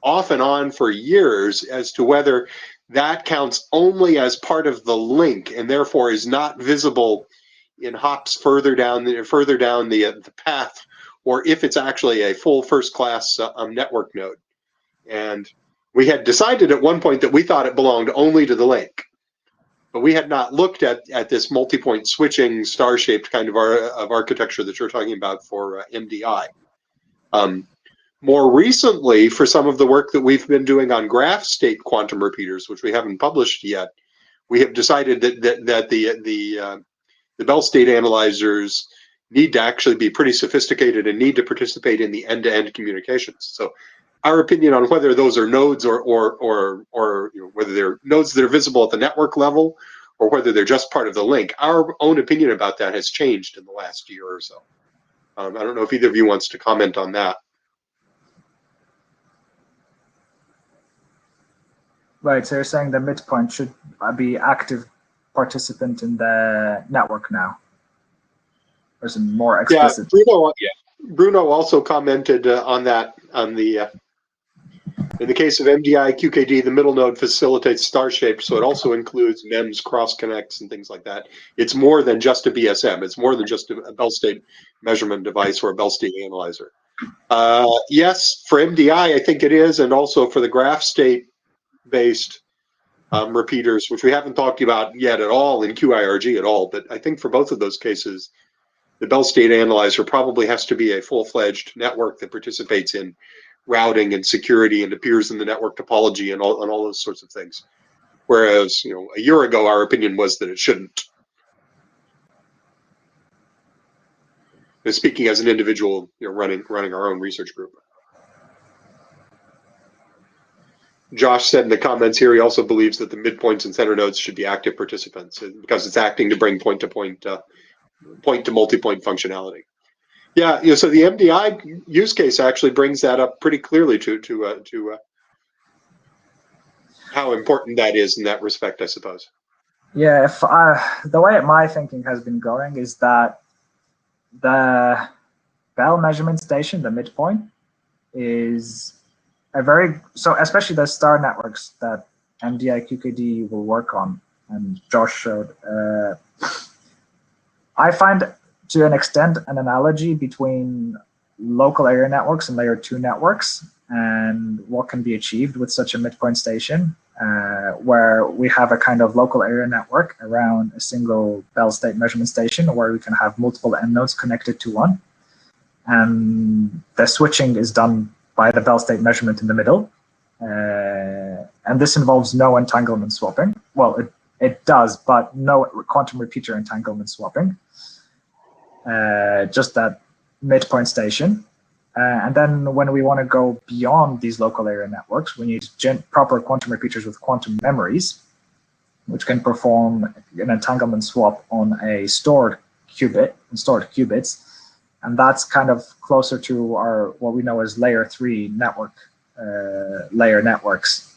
off and on for years as to whether that counts only as part of the link and therefore is not visible in hops further down the path, or if it's actually a full first-class network node. And we had decided at one point that we thought it belonged only to the link, but we had not looked at this multi-point switching star-shaped kind of architecture that you're talking about for MDI. More recently, for some of the work that we've been doing on graph state quantum repeaters, which we haven't published yet, we have decided that the Bell state analyzers need to actually be pretty sophisticated and need to participate in the end-to-end communications. So our opinion on whether those are nodes or whether they're nodes that are visible at the network level or whether they're just part of the link, our own opinion about that has changed in the last year or so. I don't know if either of you wants to comment on that. Right, so you're saying the midpoint should be active participant in the network now? Or some more explicit? Yeah, Bruno also commented on that in the case of MDI QKD, the middle node facilitates star-shaped, so it also includes MEMS cross connects and things like that. It's more than just a BSM. It's more than just a Bell state measurement device or a Bell state analyzer. Yes, for MDI, I think it is, and also for the graph state-based repeaters, which we haven't talked about yet at all in QIRG at all, but I think for both of those cases, the Bell state analyzer probably has to be a full-fledged network that participates in routing and security and appears in the network topology and all those sorts of things. Whereas, a year ago, our opinion was that it shouldn't. And speaking as an individual, running our own research group. Josh said in the comments here, he also believes that the midpoints and center nodes should be active participants because it's acting to bring point-to-point, point-to-multipoint functionality. Yeah, so the MDI use case actually brings that up pretty clearly to how important that is in that respect, I suppose. Yeah, the way my thinking has been going is that the Bell measurement station, the midpoint, is so especially the star networks that MDI QKD will work on, and Josh showed. I find, to an extent, an analogy between local area networks and layer 2 networks and what can be achieved with such a midpoint station, where we have a kind of local area network around a single Bell state measurement station where we can have multiple end nodes connected to one. And the switching is done by the Bell state measurement in the middle. And this involves no entanglement swapping. Well, it does, but no quantum repeater entanglement swapping. Just that midpoint station. And then when we want to go beyond these local area networks, we need proper quantum repeaters with quantum memories, which can perform an entanglement swap on a stored qubits. And that's kind of closer to what we know as layer 3 network layer networks.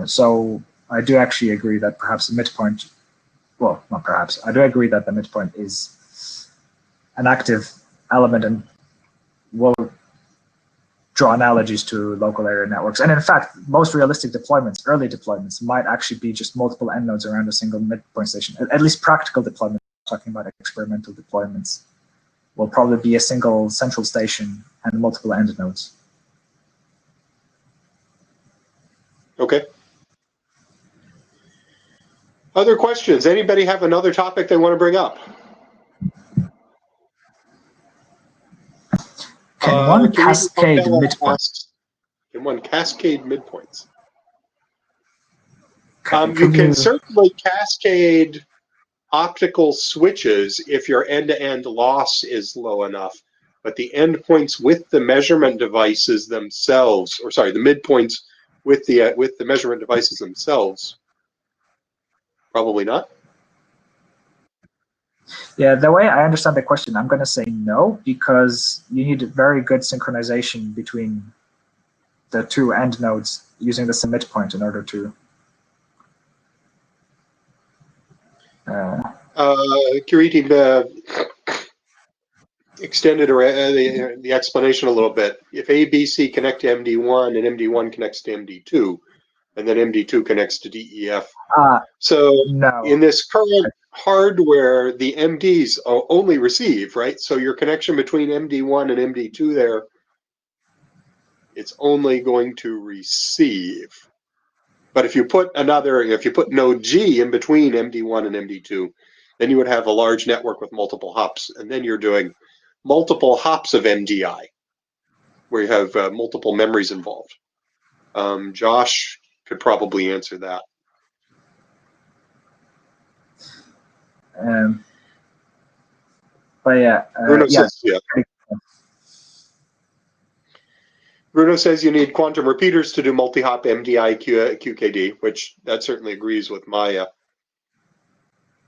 So I do actually agree that perhaps the midpoint, well, not perhaps, I do agree that the midpoint is an active element and will draw analogies to local area networks. And in fact, most realistic deployments, early deployments, might actually be just multiple end nodes around a single midpoint station. At least practical deployments, talking about experimental deployments, will probably be a single central station and multiple end nodes. Okay. Other questions? Anybody have another topic they want to bring up? Can one cascade midpoints? Can one cascade midpoints? You can certainly cascade optical switches if your end-to-end loss is low enough, but the endpoints with the measurement devices themselves, or sorry, the midpoints with the measurement devices themselves, probably not. Yeah, the way I understand the question, I'm going to say no, because you need very good synchronization between the two end nodes using the same midpoint in order to. Kiriti extended the explanation a little bit. If A, B, C connect to MD1 and MD1 connects to MD2, and then MD2 connects to DEF. So no. In this current hardware, the MDs only receive, right? So your connection between MD1 and MD2 there, it's only going to receive. But if you put node G in between MD1 and MD2, then you would have a large network with multiple hops, and then you're doing multiple hops of MDI, where you have multiple memories involved. Josh could probably answer that. But yeah, Bruno says, yeah. Bruno says you need quantum repeaters to do multi-hop MDI QKD, which that certainly agrees with my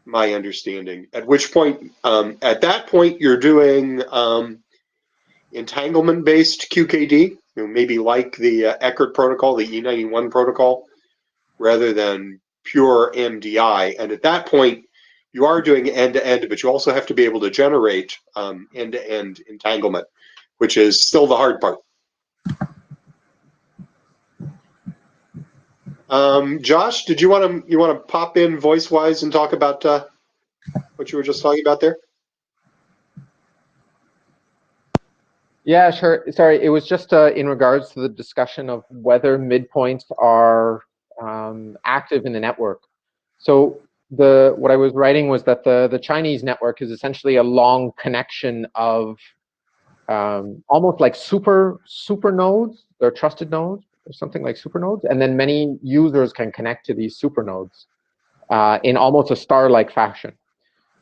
my understanding. At which point, at that point, you're doing entanglement-based QKD, maybe like the Eckert protocol, the E91 protocol, rather than pure MDI. And at that point, you are doing end-to-end, but you also have to be able to generate end-to-end entanglement, which is still the hard part. Josh, did you want to pop in voice-wise and talk about what you were just talking about there? Yeah, sure. Sorry, it was just in regards to the discussion of whether midpoints are active in the network. So what I was writing was that the Chinese network is essentially a long connection of almost like super nodes. They're trusted nodes or something like super nodes, and then many users can connect to these super nodes in almost a star-like fashion.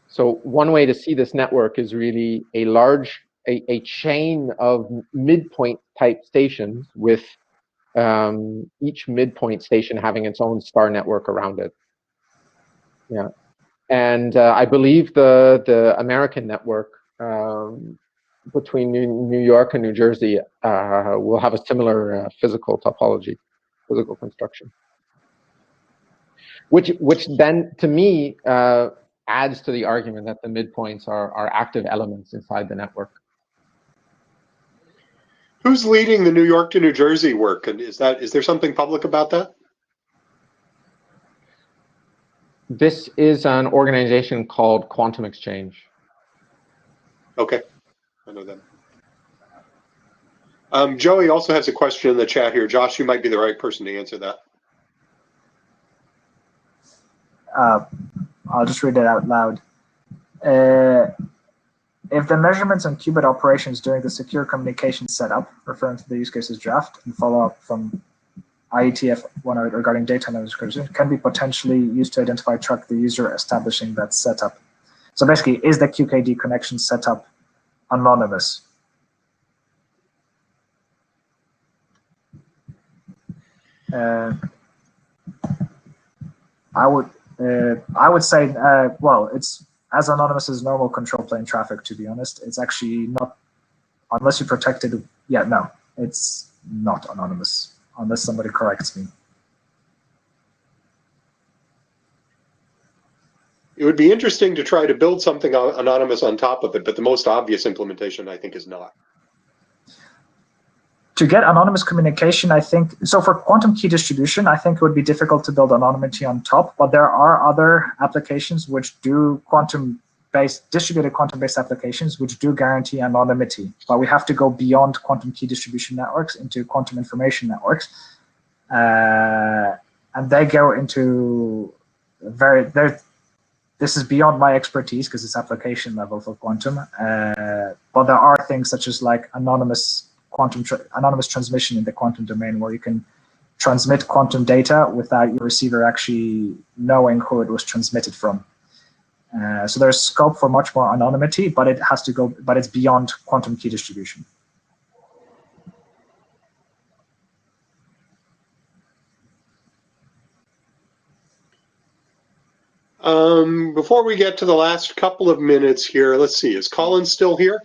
So one way to see this network is really a chain of midpoint type stations with each midpoint station having its own star network around it. Yeah, and I believe the American network between New York and New Jersey will have a similar physical topology, physical construction. which then, to me, adds to the argument that the midpoints are active elements inside the network. Who's leading the New York to New Jersey work, and is there something public about that? This is an organization called Quantum Exchange. Okay, I know them. Joey also has a question in the chat here. Josh, you might be the right person to answer that. I'll just read it out loud. If the measurements on qubit operations during the secure communication setup, referring to the use cases draft and follow-up from IETF109 regarding data analysis, can be potentially used to identify track the user establishing that setup. So basically, is the QKD connection setup anonymous? I would say, well, it's as anonymous as normal control plane traffic, to be honest. It's actually not, unless you protect it. Yeah, no, it's not anonymous, unless somebody corrects me. It would be interesting to try to build something anonymous on top of it, but the most obvious implementation, I think, is not. To get anonymous communication, I think, so for quantum key distribution, I think it would be difficult to build anonymity on top, but there are other applications which do distributed quantum-based applications which do guarantee anonymity. But we have to go beyond quantum key distribution networks into quantum information networks. And they go into this is beyond my expertise because it's application level for quantum. But there are things such as like anonymous transmission in the quantum domain, where you can transmit quantum data without your receiver actually knowing who it was transmitted from. So there's scope for much more anonymity, but it's beyond quantum key distribution. Before we get to the last couple of minutes here, let's see, is Colin still here?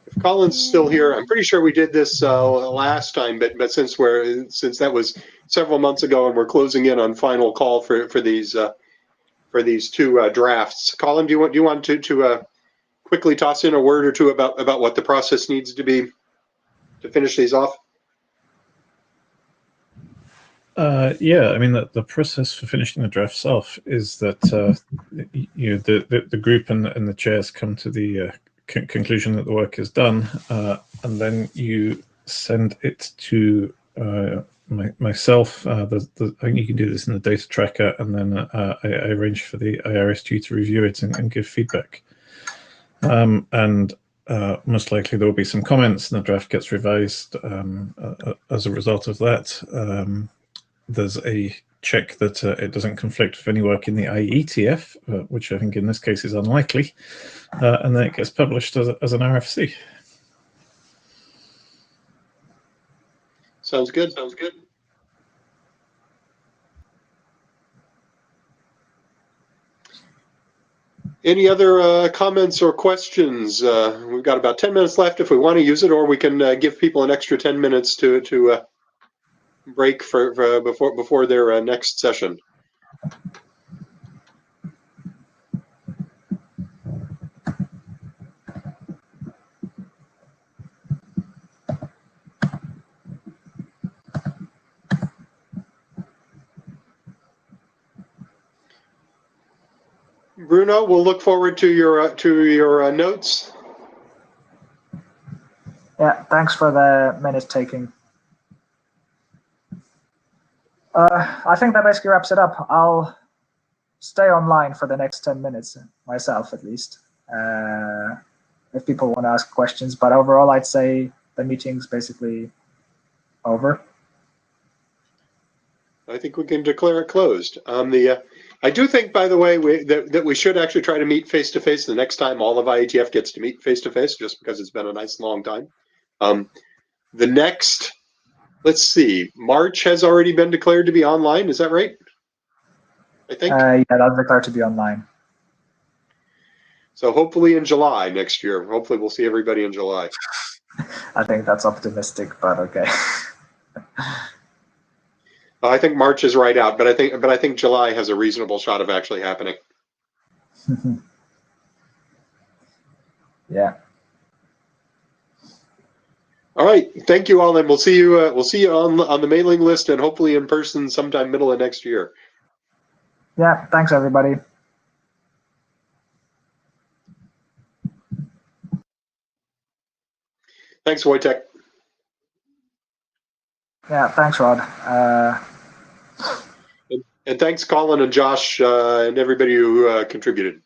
If Colin's still here, I'm pretty sure we did this last time, but since that was several months ago and we're closing in on final call for these two drafts, Colin, do you want to quickly toss in a word or two about what the process needs to be to finish these off? Yeah, I mean, the process for finishing the drafts off is that the group and the chairs come to the conclusion that the work is done, and then you send it to myself. I think you can do this in the data tracker, and then I arrange for the IRSG to review it and give feedback. And most likely there will be some comments, and the draft gets revised as a result of that. There's a check that it doesn't conflict with any work in the IETF, which I think in this case is unlikely, and then it gets published as an RFC. Sounds good. Sounds good. Any other comments or questions? We've got about 10 minutes left if we want to use it, or we can give people an extra 10 minutes to break before their next session. Bruno, we'll look forward to your notes. Yeah, thanks for the minute taking. I think that basically wraps it up. I'll stay online for the next 10 minutes, myself at least, if people want to ask questions. But overall, I'd say the meeting's basically over. I think we can declare it closed. I do think, by the way, that we should actually try to meet face-to-face the next time all of IETF gets to meet face-to-face, just because it's been a nice long time. The next... Let's see, March has already been declared to be online, is that right? I think? Yeah, that's declared to be online. So hopefully in July next year. Hopefully we'll see everybody in July. I think that's optimistic, but okay. I think March is right out, but I think July has a reasonable shot of actually happening. Yeah. All right, thank you all, and we'll see you on the mailing list and hopefully in person sometime middle of next year. Yeah. Thanks, everybody. Thanks, Wojtek. Yeah. Thanks, Rod. And thanks, Colin and Josh, and everybody who contributed.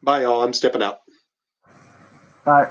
Bye, all. I'm stepping out. Bye.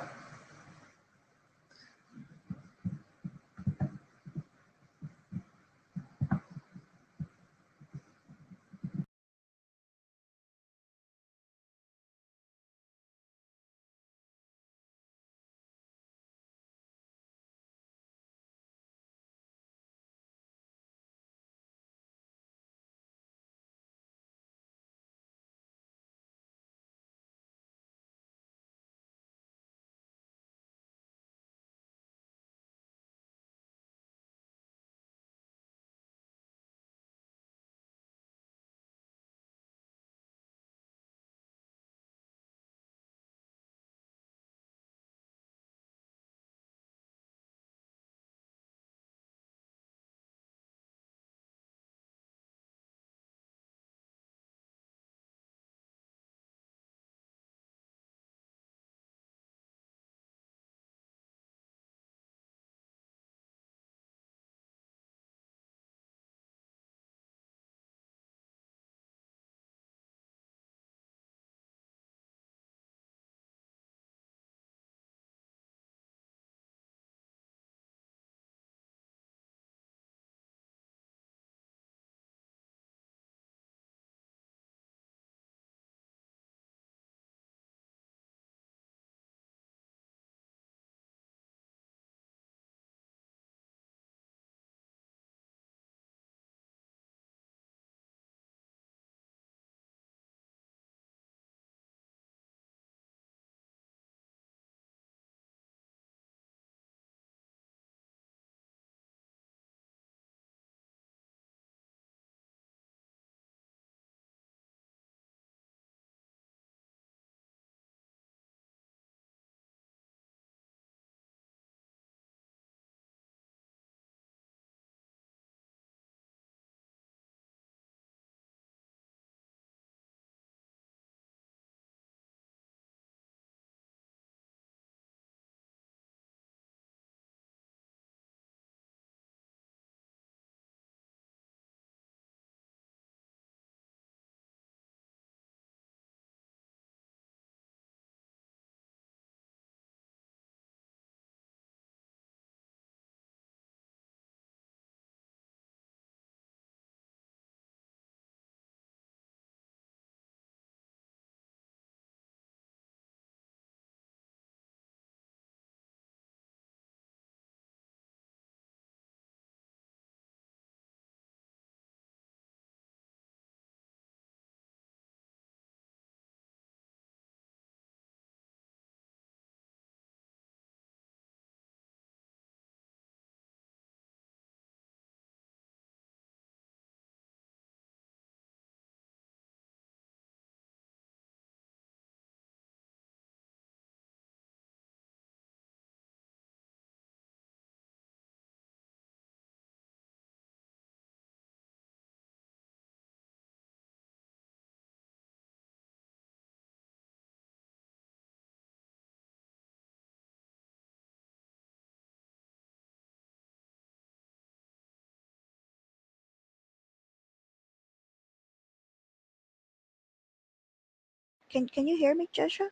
Can you hear me, Joshua?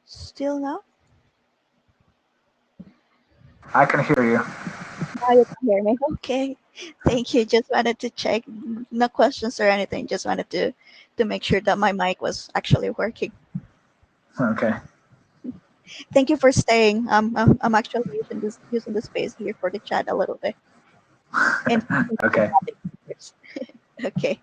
Still no? I can hear you. Now you can hear me. Okay. Thank you. Just wanted to check. No questions or anything. Just wanted to make sure that my mic was actually working. Okay. Thank you for staying. I'm actually using the space here for the chat a little bit. And Okay. okay.